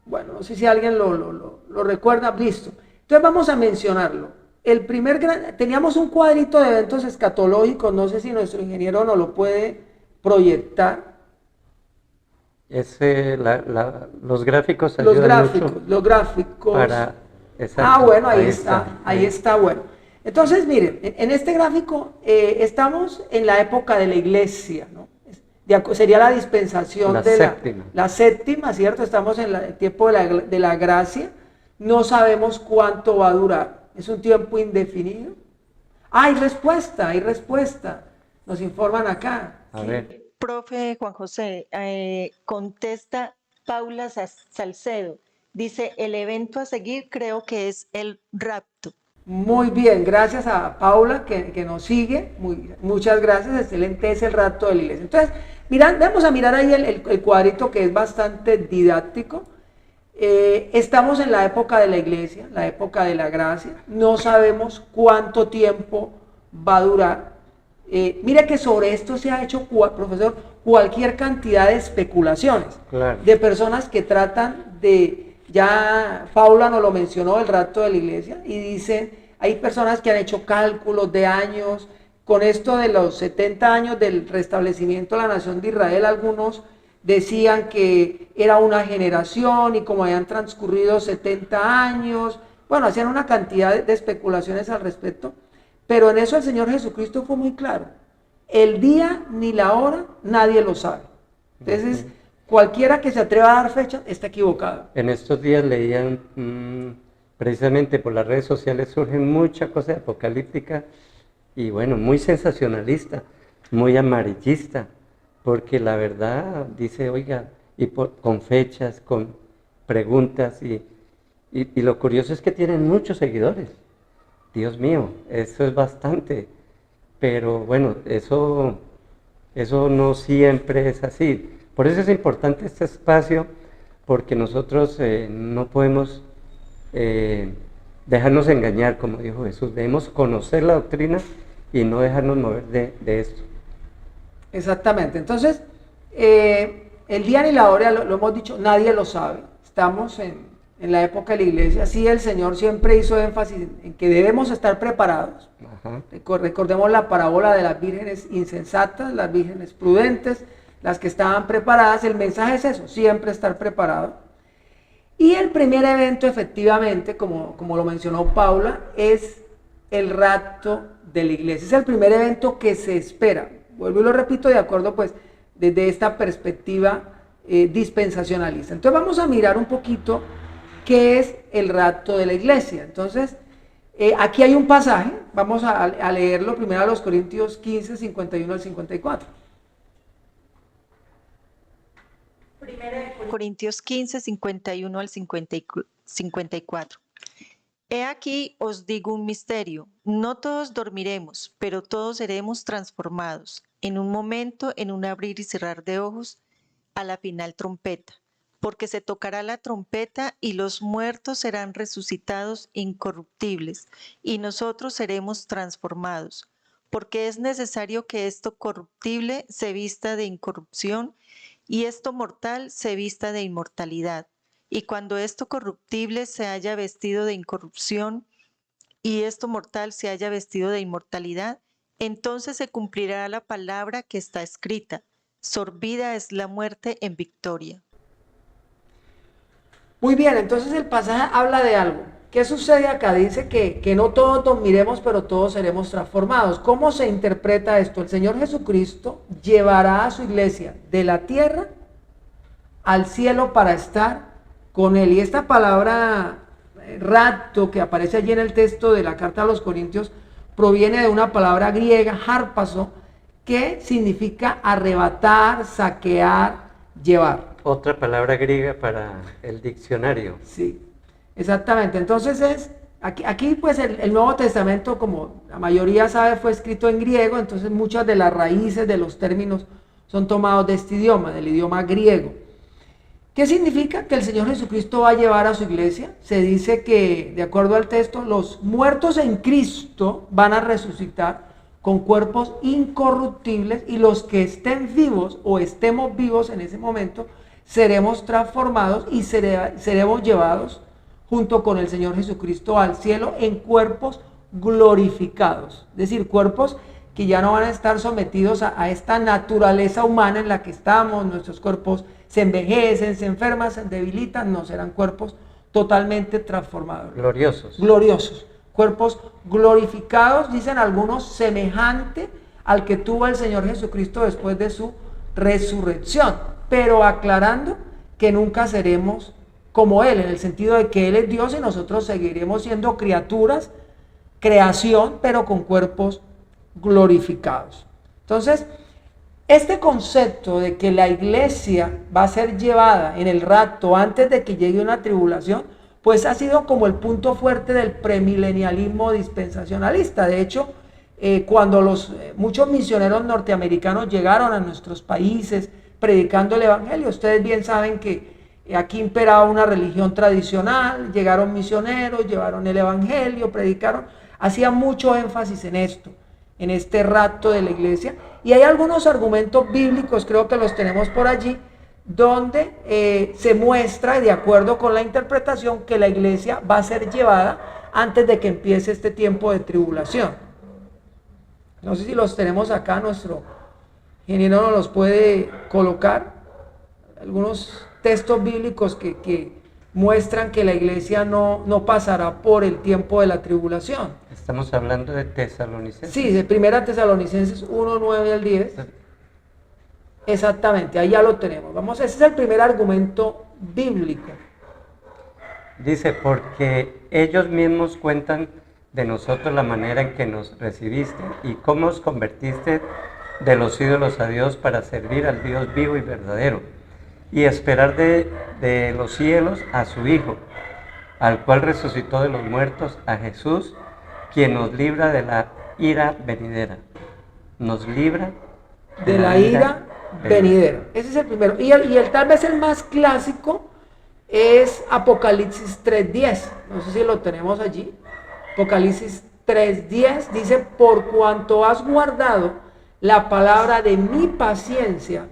Bueno, no sé si alguien lo recuerda, listo. Entonces vamos a mencionarlo. Teníamos un cuadrito de eventos escatológicos, no sé si nuestro ingeniero nos lo puede proyectar. Los gráficos ayudan mucho. Los gráficos. Exacto, bueno, ahí está, bueno. Entonces, miren, en este gráfico estamos en la época de la iglesia, ¿no? Sería la dispensación la séptima, ¿cierto? Estamos en el tiempo de la gracia. No sabemos cuánto va a durar. ¿Es un tiempo indefinido? Hay respuesta. Nos informan acá. A ver. Profe Juan José, contesta Paula Salcedo. Dice, el evento a seguir creo que es el rapto. Muy bien, gracias a Paula que nos sigue, muchas gracias, excelente, es el rapto de la iglesia. Entonces, vamos a mirar ahí el cuadrito que es bastante didáctico. Estamos en la época de la iglesia, la época de la gracia, no sabemos cuánto tiempo va a durar. Mire que sobre esto se ha hecho, profesor, cualquier cantidad de especulaciones, claro, de personas que tratan ya Paula nos lo mencionó, el rapto de la iglesia, y dicen, hay personas que han hecho cálculos de años, con esto de los 70 años del restablecimiento de la nación de Israel, algunos decían que era una generación y como habían transcurrido 70 años, bueno, hacían una cantidad de especulaciones al respecto, pero en eso el Señor Jesucristo fue muy claro, el día ni la hora nadie lo sabe. Entonces, cualquiera que se atreva a dar fecha está equivocado. En estos días leían, precisamente por las redes sociales surgen muchas cosas apocalípticas y bueno, muy sensacionalista, muy amarillista, porque la verdad dice, oiga, con fechas, con preguntas y lo curioso es que tienen muchos seguidores. Dios mío, eso es bastante, pero bueno, eso no siempre es así. Por eso es importante este espacio, porque nosotros no podemos dejarnos engañar, como dijo Jesús. Debemos conocer la doctrina y no dejarnos mover de esto. Exactamente. Entonces, el día ni la hora, lo hemos dicho, nadie lo sabe. Estamos en la época de la iglesia. Sí, el Señor siempre hizo énfasis en que debemos estar preparados. Ajá. Recordemos la parábola de las vírgenes insensatas, las vírgenes prudentes, las que estaban preparadas. El mensaje es eso, siempre estar preparado. Y el primer evento, efectivamente, como lo mencionó Paula, es el rapto de la iglesia. Es el primer evento que se espera. Vuelvo y lo repito, de acuerdo, pues, desde esta perspectiva dispensacionalista. Entonces vamos a mirar un poquito qué es el rapto de la iglesia. Entonces, Aquí hay un pasaje, vamos a leerlo primero a los Corintios 15, 51 al 54. Corintios 15, 51 al 54. He aquí os digo un misterio, no todos dormiremos, pero todos seremos transformados, en un momento, en un abrir y cerrar de ojos, a la final trompeta, porque se tocará la trompeta y los muertos serán resucitados incorruptibles, y nosotros seremos transformados, porque es necesario que esto corruptible se vista de incorrupción y esto mortal se vista de inmortalidad. Y cuando esto corruptible se haya vestido de incorrupción y esto mortal se haya vestido de inmortalidad, entonces se cumplirá la palabra que está escrita: sorbida es la muerte en victoria. Muy bien, entonces el pasaje habla de algo. ¿Qué sucede acá? Dice que no todos dormiremos, pero todos seremos transformados. ¿Cómo se interpreta esto? El Señor Jesucristo llevará a su iglesia de la tierra al cielo para estar con Él. Y esta palabra rapto que aparece allí en el texto de la carta a los Corintios proviene de una palabra griega, harpazo, que significa arrebatar, saquear, llevar. Otra palabra griega para el diccionario. Sí, exactamente. Entonces aquí pues el Nuevo Testamento, como la mayoría sabe, fue escrito en griego, entonces muchas de las raíces de los términos son tomados de este idioma, del idioma griego. ¿Qué significa? Que el Señor Jesucristo va a llevar a su iglesia. Se dice que, de acuerdo al texto, los muertos en Cristo van a resucitar con cuerpos incorruptibles, y los que estén vivos o estemos vivos en ese momento seremos transformados y seremos llevados junto con el Señor Jesucristo al cielo en cuerpos glorificados, es decir, cuerpos que ya no van a estar sometidos a esta naturaleza humana en la que estamos. Nuestros cuerpos se envejecen, se enferman, se debilitan, no, serán cuerpos totalmente transformados. Gloriosos, cuerpos glorificados, dicen algunos, semejante al que tuvo el Señor Jesucristo después de su resurrección, pero aclarando que nunca seremos como Él, en el sentido de que Él es Dios y nosotros seguiremos siendo criaturas, creación, pero con cuerpos glorificados. Entonces, este concepto de que la iglesia va a ser llevada en el rapto antes de que llegue una tribulación, pues ha sido como el punto fuerte del premilenialismo dispensacionalista. De hecho, cuando muchos misioneros norteamericanos llegaron a nuestros países predicando el evangelio, ustedes bien saben que aquí imperaba una religión tradicional, llegaron misioneros, llevaron el evangelio, predicaron, hacía mucho énfasis en esto, en este rapto de la iglesia. Y hay algunos argumentos bíblicos, creo que los tenemos por allí, donde se muestra, de acuerdo con la interpretación, que la iglesia va a ser llevada antes de que empiece este tiempo de tribulación. No sé si los tenemos acá, nuestro ingeniero nos los puede colocar, algunos textos bíblicos que muestran que la iglesia no pasará por el tiempo de la tribulación. Estamos hablando de Tesalonicenses. Sí, de 1 Tesalonicenses 1, 9 al 10. Exactamente, ahí ya lo tenemos. Vamos, ese es el primer argumento bíblico. Dice, porque ellos mismos cuentan de nosotros la manera en que nos recibiste y cómo os convertiste de los ídolos a Dios para servir al Dios vivo y verdadero, y esperar de los cielos a su Hijo, al cual resucitó de los muertos, a Jesús, quien nos libra de la ira venidera. Nos libra de la ira venidera. Ese es el primero. Y el tal vez el más clásico es Apocalipsis 3:10. No sé si lo tenemos allí. Apocalipsis 3:10 dice: por cuanto has guardado la palabra de mi paciencia,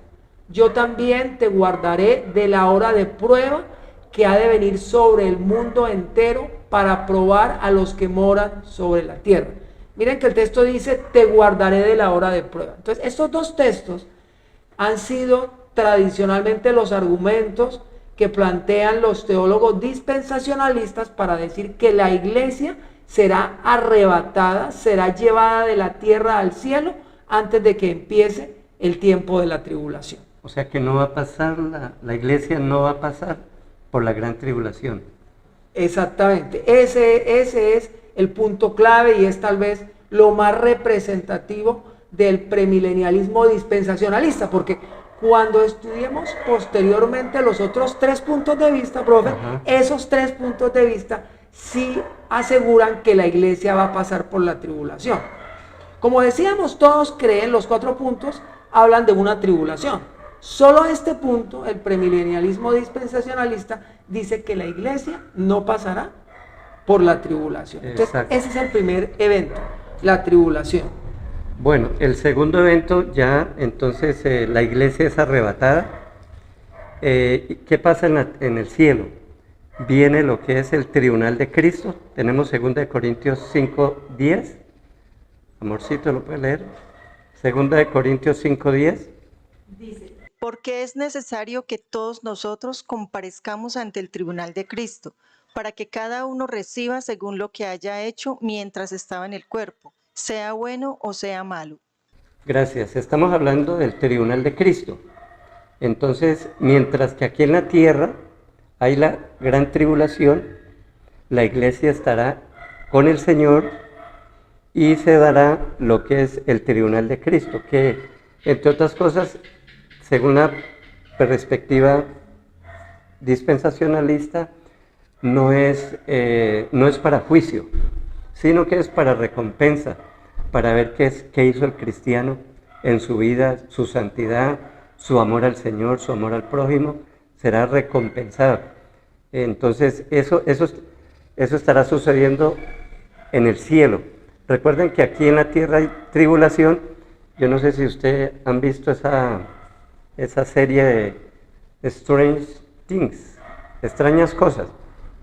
yo también te guardaré de la hora de prueba que ha de venir sobre el mundo entero para probar a los que moran sobre la tierra. Miren que el texto dice: te guardaré de la hora de prueba. Entonces, estos dos textos han sido tradicionalmente los argumentos que plantean los teólogos dispensacionalistas para decir que la iglesia será arrebatada, será llevada de la tierra al cielo antes de que empiece el tiempo de la tribulación. O sea que no va a pasar, la iglesia no va a pasar por la gran tribulación. Exactamente, ese es el punto clave y es tal vez lo más representativo del premilenialismo dispensacionalista, porque cuando estudiemos posteriormente los otros 3 puntos de vista, profe, esos 3 puntos de vista sí aseguran que la iglesia va a pasar por la tribulación. Como decíamos, todos creen, los 4 puntos hablan de una tribulación. Solo este punto, el premilenialismo dispensacionalista, dice que la iglesia no pasará por la tribulación. Entonces, ese es el primer evento, la tribulación. Bueno, el segundo evento ya, entonces la iglesia es arrebatada. ¿Qué pasa en el cielo? Viene lo que es el tribunal de Cristo. Tenemos 2 Corintios 5:10. Amorcito, ¿lo puede leer? 2 Corintios 5:10. Dice, porque es necesario que todos nosotros comparezcamos ante el tribunal de Cristo, para que cada uno reciba según lo que haya hecho mientras estaba en el cuerpo, sea bueno o sea malo. Gracias. Estamos hablando del tribunal de Cristo. Entonces, mientras que aquí en la tierra hay la gran tribulación, la iglesia estará con el Señor y se dará lo que es el tribunal de Cristo, que entre otras cosas, según la perspectiva dispensacionalista, no es para juicio, sino que es para recompensa, para ver qué hizo el cristiano en su vida, su santidad, su amor al Señor, su amor al prójimo, será recompensado. Entonces, eso estará sucediendo en el cielo. Recuerden que aquí en la tierra hay tribulación. Yo no sé si ustedes han visto esa serie de Strange Things, extrañas cosas,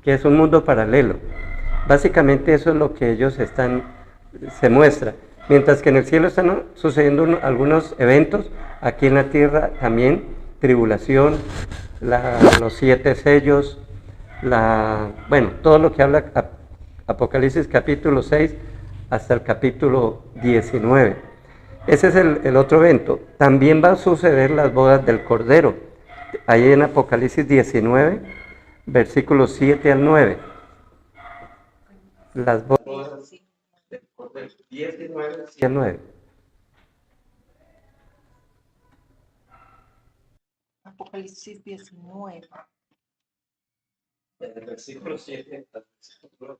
que es un mundo paralelo. Básicamente eso es lo que ellos se muestra. Mientras que en el cielo están sucediendo algunos eventos, aquí en la tierra también tribulación, los 7 sellos, todo lo que habla Apocalipsis capítulo 6 hasta el capítulo 19. Ese es el otro evento. También va a suceder las bodas del Cordero, ahí en Apocalipsis 19, versículos 7 al 9. Las bodas del Cordero, 19 y al 9. Apocalipsis 19. Desde el versículo 7 al versículo 9.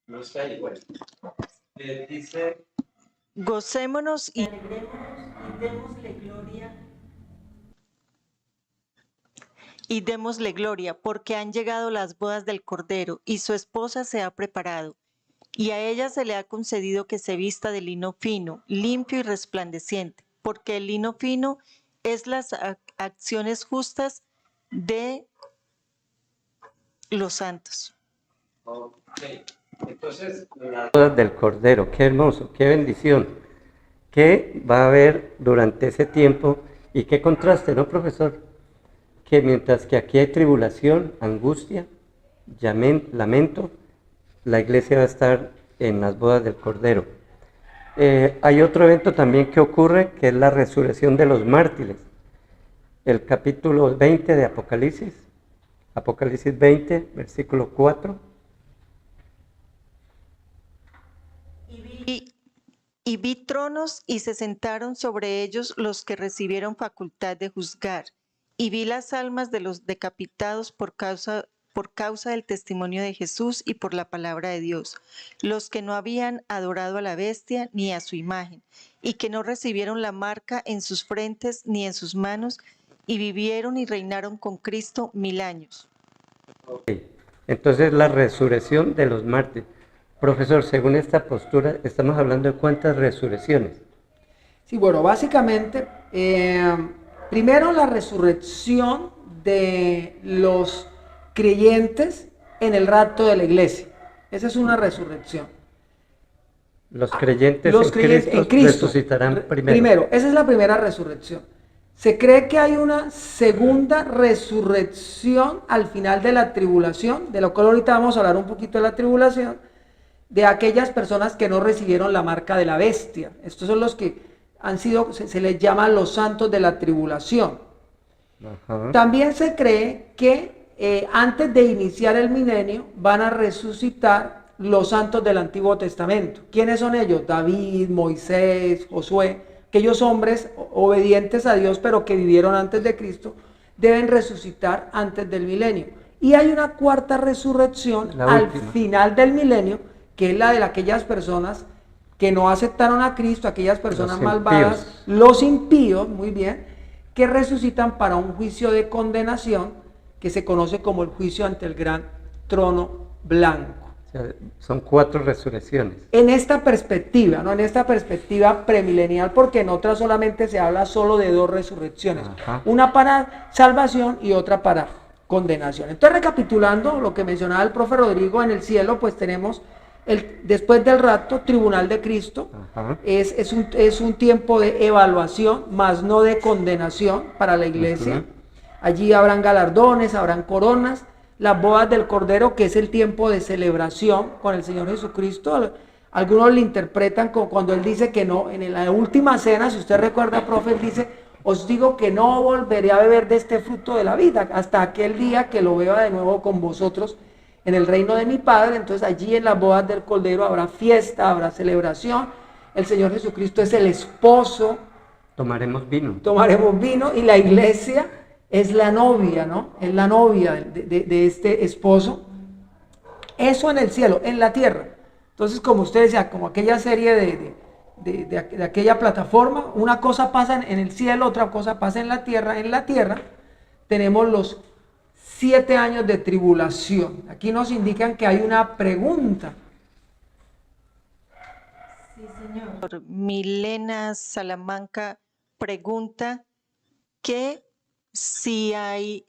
No está ahí, bueno. Dice: Gocémonos y alegrémonos y démosle gloria. Y démosle gloria, porque han llegado las bodas del Cordero, y su esposa se ha preparado. Y a ella se le ha concedido que se vista de lino fino, limpio y resplandeciente, porque el lino fino es las acciones justas de los santos. Okay. Entonces, las bodas del Cordero, qué hermoso, qué bendición, que va a haber durante ese tiempo, y qué contraste, ¿no, profesor? Que mientras que aquí hay tribulación, angustia, lamento, la iglesia va a estar en las bodas del Cordero. Hay otro evento también que ocurre, que es la resurrección de los mártires. El capítulo 20 de Apocalipsis, Apocalipsis 20, versículo 4. Y vi tronos y se sentaron sobre ellos los que recibieron facultad de juzgar. Y vi las almas de los decapitados por causa del testimonio de Jesús y por la palabra de Dios, los que no habían adorado a la bestia ni a su imagen, y que no recibieron la marca en sus frentes ni en sus manos, y vivieron y reinaron con Cristo 1000 años. Okay. Entonces, la resurrección de los mártires. Profesor, según esta postura, estamos hablando de ¿cuántas resurrecciones? Sí, bueno, básicamente, primero la resurrección de los creyentes en el rapto de la iglesia. Esa es una resurrección. Los creyentes, en Cristo resucitarán primero. Primero, esa es la primera resurrección. Se cree que hay una segunda resurrección al final de la tribulación, de lo cual ahorita vamos a hablar un poquito de la tribulación, de aquellas personas que no recibieron la marca de la bestia. Estos son los que han sido, se les llama los santos de la tribulación. Ajá. También se cree que antes de iniciar el milenio, van a resucitar los santos del Antiguo Testamento. ¿Quiénes son ellos? David, Moisés, Josué, aquellos hombres obedientes a Dios, pero que vivieron antes de Cristo, deben resucitar antes del milenio. Y hay una cuarta resurrección al final del milenio, que es la de aquellas personas que no aceptaron a Cristo, aquellas personas malvadas, los impíos, muy bien, que resucitan para un juicio de condenación, que se conoce como el juicio ante el gran trono blanco. O sea, son 4 resurrecciones. En esta perspectiva, ¿no? En esta perspectiva premilenial, porque en otra solamente se habla solo de 2 resurrecciones. Ajá. Una para salvación y otra para condenación. Entonces, recapitulando lo que mencionaba el profe Rodrigo, en el cielo pues tenemos después del rapto, tribunal de Cristo. Es un tiempo de evaluación, más no de condenación para la iglesia. Allí habrán galardones, habrán coronas, las bodas del Cordero, que es el tiempo de celebración con el Señor Jesucristo. Algunos lo interpretan como cuando Él dice que no, en la última cena, si usted recuerda, profe, Él dice: os digo que no volveré a beber de este fruto de la vida, hasta aquel día que lo beba de nuevo con vosotros en el reino de mi Padre. Entonces allí en las bodas del Cordero habrá fiesta, habrá celebración. El Señor Jesucristo es el esposo. Tomaremos vino. Tomaremos vino, y la iglesia es la novia, ¿no? Es la novia de este esposo. Eso en el cielo. En la tierra, entonces, como usted decía, como aquella serie de aquella plataforma, una cosa pasa en el cielo, otra cosa pasa en la tierra. En la tierra tenemos los 7 años de tribulación. Aquí nos indican que hay una pregunta. Sí, señor. Milena Salamanca pregunta que si hay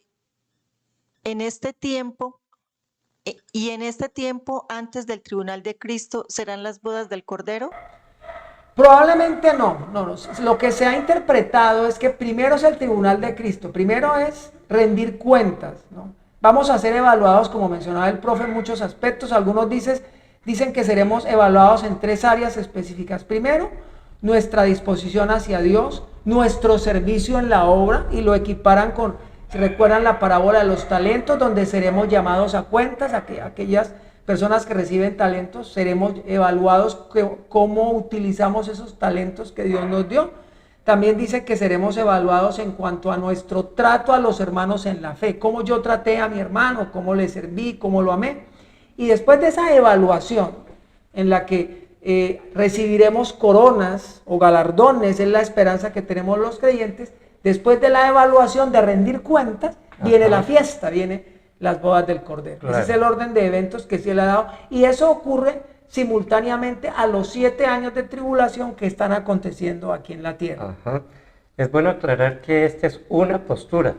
en este tiempo y en este tiempo antes del tribunal de Cristo, ¿serán las bodas del Cordero? Probablemente no. Lo que se ha interpretado es que primero es el tribunal de Cristo, primero es rendir cuentas, ¿no? Vamos a ser evaluados, como mencionaba el profe, en muchos aspectos. Algunos dicen que seremos evaluados en 3 áreas específicas. Primero, nuestra disposición hacia Dios, nuestro servicio en la obra, y lo equiparan con, si recuerdan la parábola de los talentos, donde seremos llamados a cuentas. Aquellas personas que reciben talentos, seremos evaluados cómo utilizamos esos talentos que Dios nos dio. También dice que seremos evaluados en cuanto a nuestro trato a los hermanos en la fe, cómo yo traté a mi hermano, cómo le serví, cómo lo amé. Y después de esa evaluación, en la que recibiremos coronas o galardones, es la esperanza que tenemos los creyentes. Después de la evaluación de rendir cuentas, viene la fiesta, viene las bodas del Cordero. Claro. Ese es el orden de eventos que sí le ha dado, y eso ocurre simultáneamente a los 7 años de tribulación que están aconteciendo aquí en la tierra. Ajá. Es bueno aclarar que esta es una postura.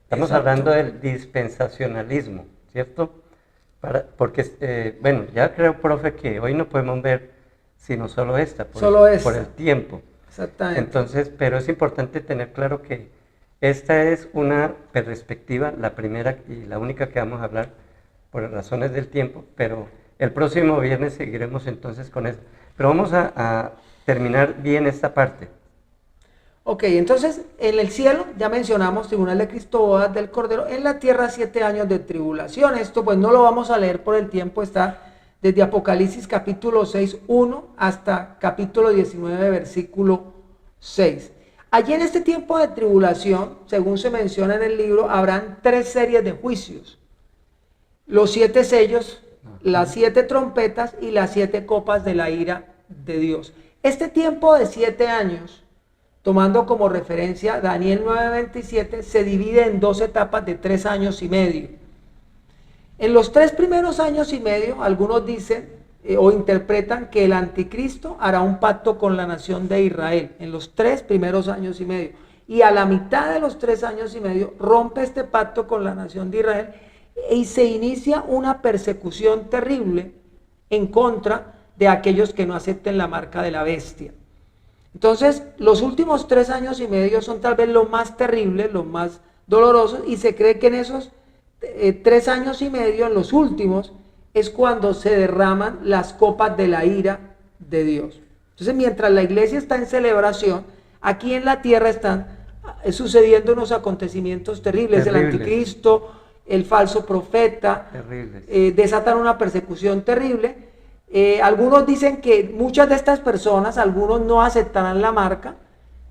Estamos hablando del dispensacionalismo, ¿cierto? Porque, bueno, ya creo, profe, que hoy no podemos ver sino solo esta, por el tiempo. Exactamente. Entonces, pero es importante tener claro que esta es una perspectiva, la primera y la única que vamos a hablar por razones del tiempo, pero el próximo viernes seguiremos entonces con eso. Pero vamos a terminar bien esta parte. Ok, entonces en el cielo ya mencionamos tribunal de Cristo, bodas del Cordero. En la tierra 7 años de tribulación. Esto pues no lo vamos a leer por el tiempo, está desde Apocalipsis capítulo 6, 1 hasta capítulo 19, versículo 6. Allí en este tiempo de tribulación, según se menciona en el libro, habrán 3 series de juicios. Los 7 sellos, las 7 trompetas y las 7 copas de la ira de Dios. Este tiempo de 7 años, tomando como referencia Daniel 9:27, se divide en 2 etapas de 3 años y medio. En los 3 primeros años y medio, algunos dicen o interpretan que el anticristo hará un pacto con la nación de Israel, en los 3 primeros años y medio. Y a la mitad de los 3 años y medio, rompe este pacto con la nación de Israel y se inicia una persecución terrible en contra de aquellos que no acepten la marca de la bestia. Entonces, los últimos 3 años y medio son tal vez los más terribles, los más dolorosos, y se cree que en esos 3 años y medio, en los últimos, es cuando se derraman las copas de la ira de Dios. Entonces, mientras la iglesia está en celebración, aquí en la tierra están sucediendo unos acontecimientos terribles. El anticristo el falso profeta, Terribles. desatan una persecución terrible. Algunos dicen que muchas de estas personas, algunos no aceptarán la marca,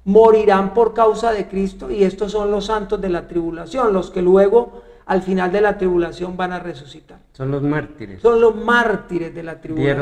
morirán por causa de Cristo, y estos son los santos de la tribulación, los que luego al final de la tribulación van a resucitar. Son los mártires. Son los mártires de la tribulación.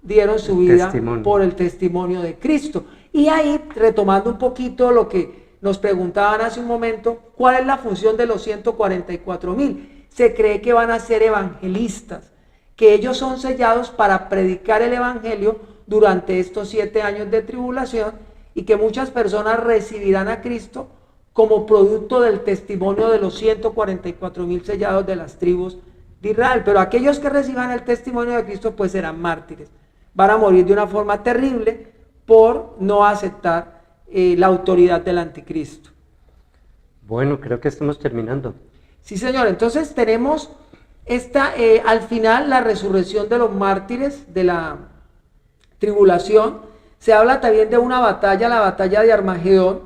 Dieron su vida por el testimonio de Cristo. Y ahí, retomando un poquito lo que nos preguntaban hace un momento, ¿cuál es la función de los 144,000? Se cree que van a ser evangelistas, que ellos son sellados para predicar el evangelio durante estos 7 años de tribulación, y que muchas personas recibirán a Cristo como producto del testimonio de los 144,000 sellados de las tribus de Israel. Pero aquellos que reciban el testimonio de Cristo pues serán mártires, van a morir de una forma terrible por no aceptar la autoridad del anticristo. Bueno, creo que estamos terminando. Sí, señor. Entonces tenemos al final la resurrección de los mártires de la tribulación. Se habla también de una batalla, la batalla de Armagedón,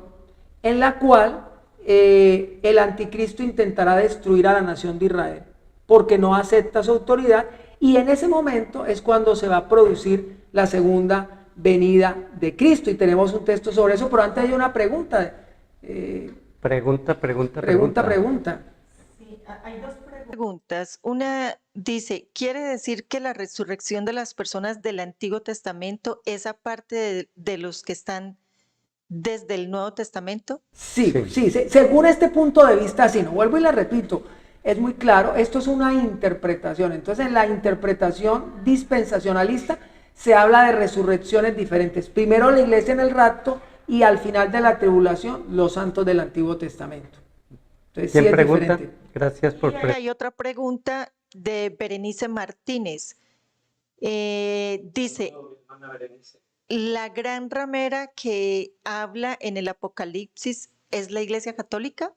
en la cual el anticristo intentará destruir a la nación de Israel porque no acepta su autoridad, y en ese momento es cuando se va a producir la segunda venida de Cristo, y tenemos un texto sobre eso. Pero antes hay una pregunta. Pregunta. Sí, hay dos preguntas. Una dice, ¿quiere decir que la resurrección de las personas del Antiguo Testamento es aparte de los que están desde el Nuevo Testamento? Sí, según este punto de vista, sí. No vuelvo y le repito, es muy claro, esto es una interpretación. Entonces, en la interpretación dispensacionalista se habla de resurrecciones diferentes. Primero la iglesia en el rapto, y al final de la tribulación los santos del Antiguo Testamento. Entonces, ¿Quién sí es pregunta? diferente. Gracias por Y hay otra pregunta de Berenice Martínez. Dice, ¿la gran ramera que habla en el Apocalipsis es la Iglesia Católica?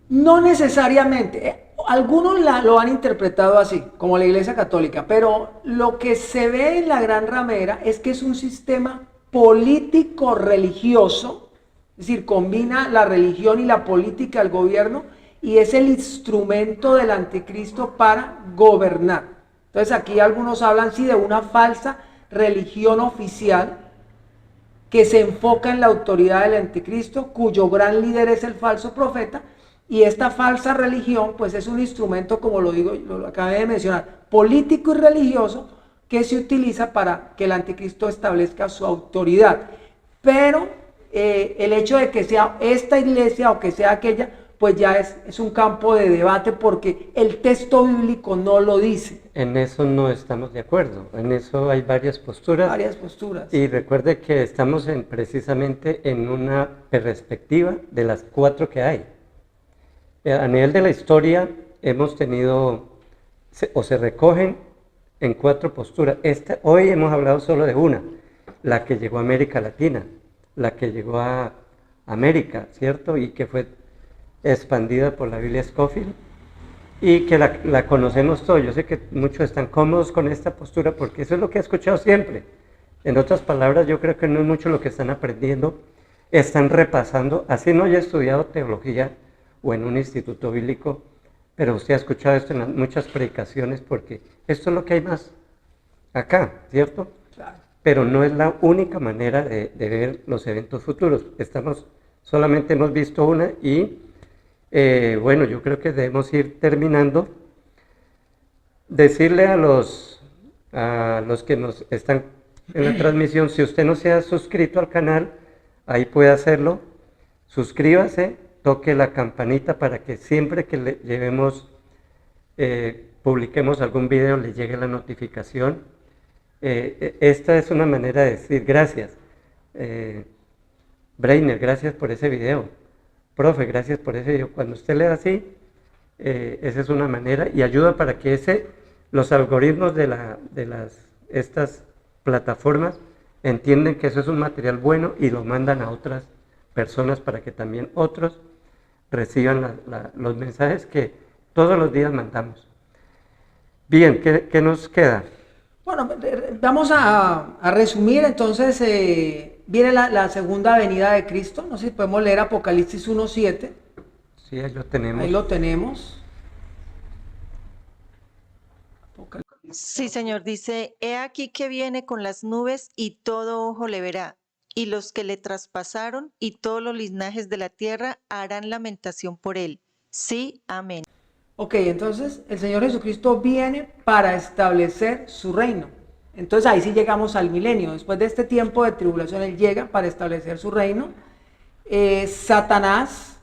No necesariamente. Algunos lo han interpretado así, como la Iglesia Católica, pero lo que se ve en la gran ramera es que es un sistema político-religioso, es decir, combina la religión y la política del gobierno, y es el instrumento del anticristo para gobernar. Entonces aquí algunos hablan sí de una falsa religión oficial que se enfoca en la autoridad del anticristo, cuyo gran líder es el falso profeta, y esta falsa religión pues es un instrumento, como lo acabé de mencionar, político y religioso, que se utiliza para que el anticristo establezca su autoridad. Pero el hecho de que sea esta iglesia o que sea aquella, pues ya es un campo de debate, porque el texto bíblico no lo dice. En eso no estamos de acuerdo, en eso hay varias posturas. Y recuerde que estamos precisamente en una perspectiva de las 4 que hay. A nivel de la historia hemos tenido, o se recogen en 4 posturas. Hoy hemos hablado solo de una, la que llegó a América Latina, la que llegó a América, ¿cierto? Y que fue expandida por la Biblia Scofield, y que la conocemos todos. Yo sé que muchos están cómodos con esta postura porque eso es lo que he escuchado siempre. En otras palabras, yo creo que no es mucho lo que están aprendiendo, están repasando, así no haya estudiado teología o en un instituto bíblico, pero usted ha escuchado esto en muchas predicaciones, porque esto es lo que hay más acá, ¿cierto? Claro. Pero no es la única manera de ver los eventos futuros. Solamente hemos visto una, y bueno, yo creo que debemos ir terminando. Decirle a los que nos están en la transmisión, si usted no se ha suscrito al canal, ahí puede hacerlo. Suscríbase, toque la campanita para que siempre que le publiquemos algún video le llegue la notificación. Esta es una manera de decir gracias. Breiner, gracias por ese video. Profe, gracias por ese video. Cuando usted le da así, esa es una manera, y ayuda para que los algoritmos de estas plataformas entienden que eso es un material bueno y lo mandan a otras personas para que también otros reciban los mensajes que todos los días mandamos. Bien, ¿qué nos queda? Bueno, vamos a resumir. Entonces viene la segunda venida de Cristo. No sé si podemos leer Apocalipsis 1:7. Sí, ahí lo tenemos. Ahí lo tenemos. Sí, Señor, dice, he aquí que viene con las nubes y todo ojo le verá, y los que le traspasaron y todos los linajes de la tierra harán lamentación por él. Sí, amén. Ok, entonces el Señor Jesucristo viene para establecer su reino. Entonces ahí sí llegamos al milenio. Después de este tiempo de tribulación, Él llega para establecer su reino. Satanás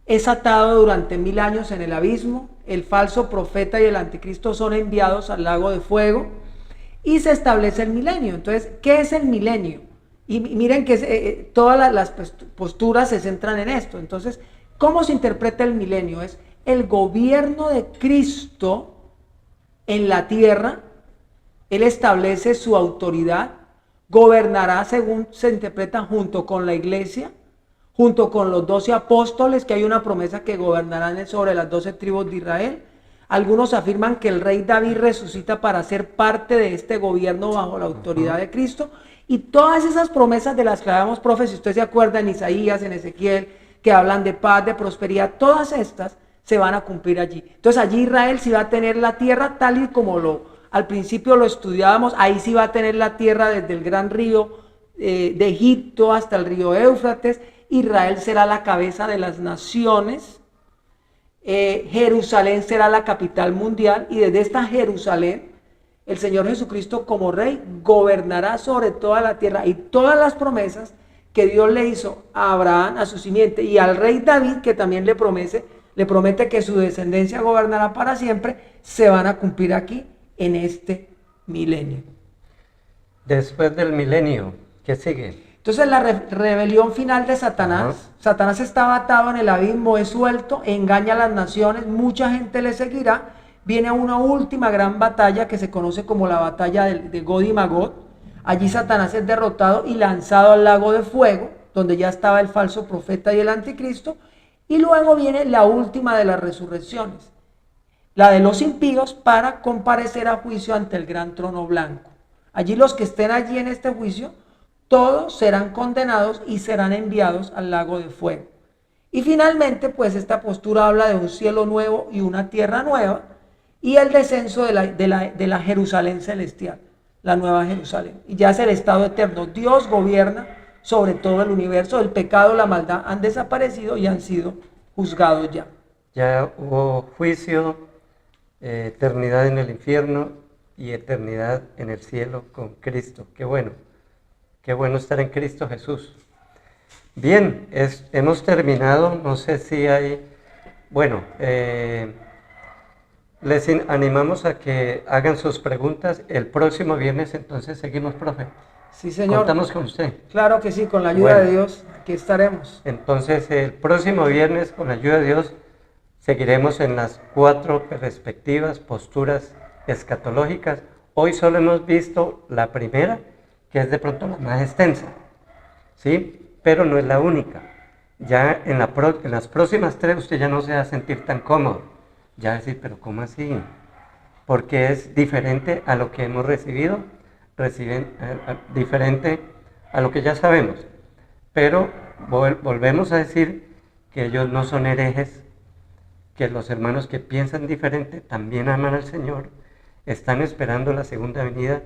es atado durante 1000 años en el abismo. El falso profeta y el anticristo son enviados al lago de fuego y se establece el milenio. Entonces, ¿qué es el milenio? Y miren que todas las posturas se centran en esto. Entonces, ¿cómo se interpreta el milenio? Es el gobierno de Cristo en la tierra. Él establece su autoridad, gobernará según se interpreta junto con la iglesia, junto con los 12 apóstoles, que hay una promesa que gobernarán sobre las 12 tribus de Israel. Algunos afirman que el rey David resucita para ser parte de este gobierno bajo la autoridad de Cristo. Y todas esas promesas de las que hablamos, profe, si usted se acuerda en Isaías, en Ezequiel, que hablan de paz, de prosperidad, todas estas se van a cumplir allí. Entonces allí Israel sí va a tener la tierra tal y como al principio lo estudiábamos. Ahí sí va a tener la tierra desde el gran río de Egipto hasta el río Éufrates. Israel será la cabeza de las naciones. Jerusalén será la capital mundial, y desde esta Jerusalén el Señor Jesucristo como rey gobernará sobre toda la tierra, y todas las promesas que Dios le hizo a Abraham, a su simiente, y al rey David, que también le promete que su descendencia gobernará para siempre, se van a cumplir aquí en este milenio. Después del milenio, ¿qué sigue? Entonces la rebelión final de Satanás. Satanás estaba atado en el abismo, es suelto, engaña a las naciones, mucha gente le seguirá. Viene una última gran batalla que se conoce como la batalla de Gog y Magog. Allí Satanás es derrotado y lanzado al lago de fuego, donde ya estaba el falso profeta y el anticristo. Y luego viene la última de las resurrecciones, la de los impíos, para comparecer a juicio ante el gran trono blanco. Allí los que estén allí en este juicio, todos serán condenados y serán enviados al lago de fuego. Y finalmente, pues esta postura habla de un cielo nuevo y una tierra nueva, y el descenso de la Jerusalén celestial, la nueva Jerusalén. Y ya es el estado eterno. Dios gobierna sobre todo el universo. El pecado, la maldad han desaparecido y han sido juzgados ya. Ya hubo juicio, eternidad en el infierno y eternidad en el cielo con Cristo. Qué bueno estar en Cristo Jesús. Bien, hemos terminado. No sé si hay, les animamos a que hagan sus preguntas. El próximo viernes entonces seguimos, profe. Sí, señor. Contamos con usted. Claro que sí, con la ayuda de Dios, aquí estaremos. Entonces el próximo viernes, con la ayuda de Dios, seguiremos en las 4 respectivas posturas escatológicas. Hoy solo hemos visto la primera, que es de pronto la más extensa, ¿sí? Pero no es la única. Ya en las próximas 3 usted ya no se va a sentir tan cómodo. Ya va a decir, pero ¿cómo así? Porque es diferente a lo que hemos recibido, diferente a lo que ya sabemos. Pero volvemos a decir que ellos no son herejes, que los hermanos que piensan diferente también aman al Señor, están esperando la segunda venida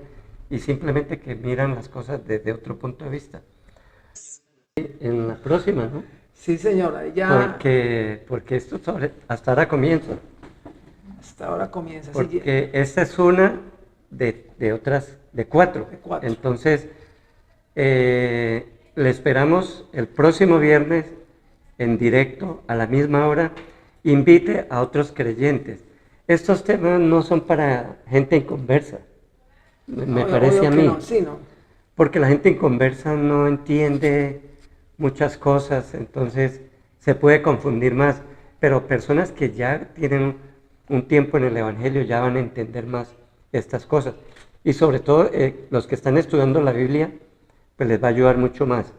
y simplemente que miran las cosas desde otro punto de vista. En la próxima, ¿no? Sí, señora, ya. Porque esto hasta ahora comienza. Hasta ahora comienza. Porque esta es una de otras, de 4. Entonces, le esperamos el próximo viernes en directo a la misma hora. Invite a otros creyentes. Estos temas no son para gente inconversa, me parece a mí. No, sí, no. Porque la gente inconversa no entiende muchas cosas, entonces se puede confundir más. Pero personas que ya tienen un tiempo en el Evangelio ya van a entender más estas cosas. Y sobre todo los que están estudiando la Biblia, pues les va a ayudar mucho más.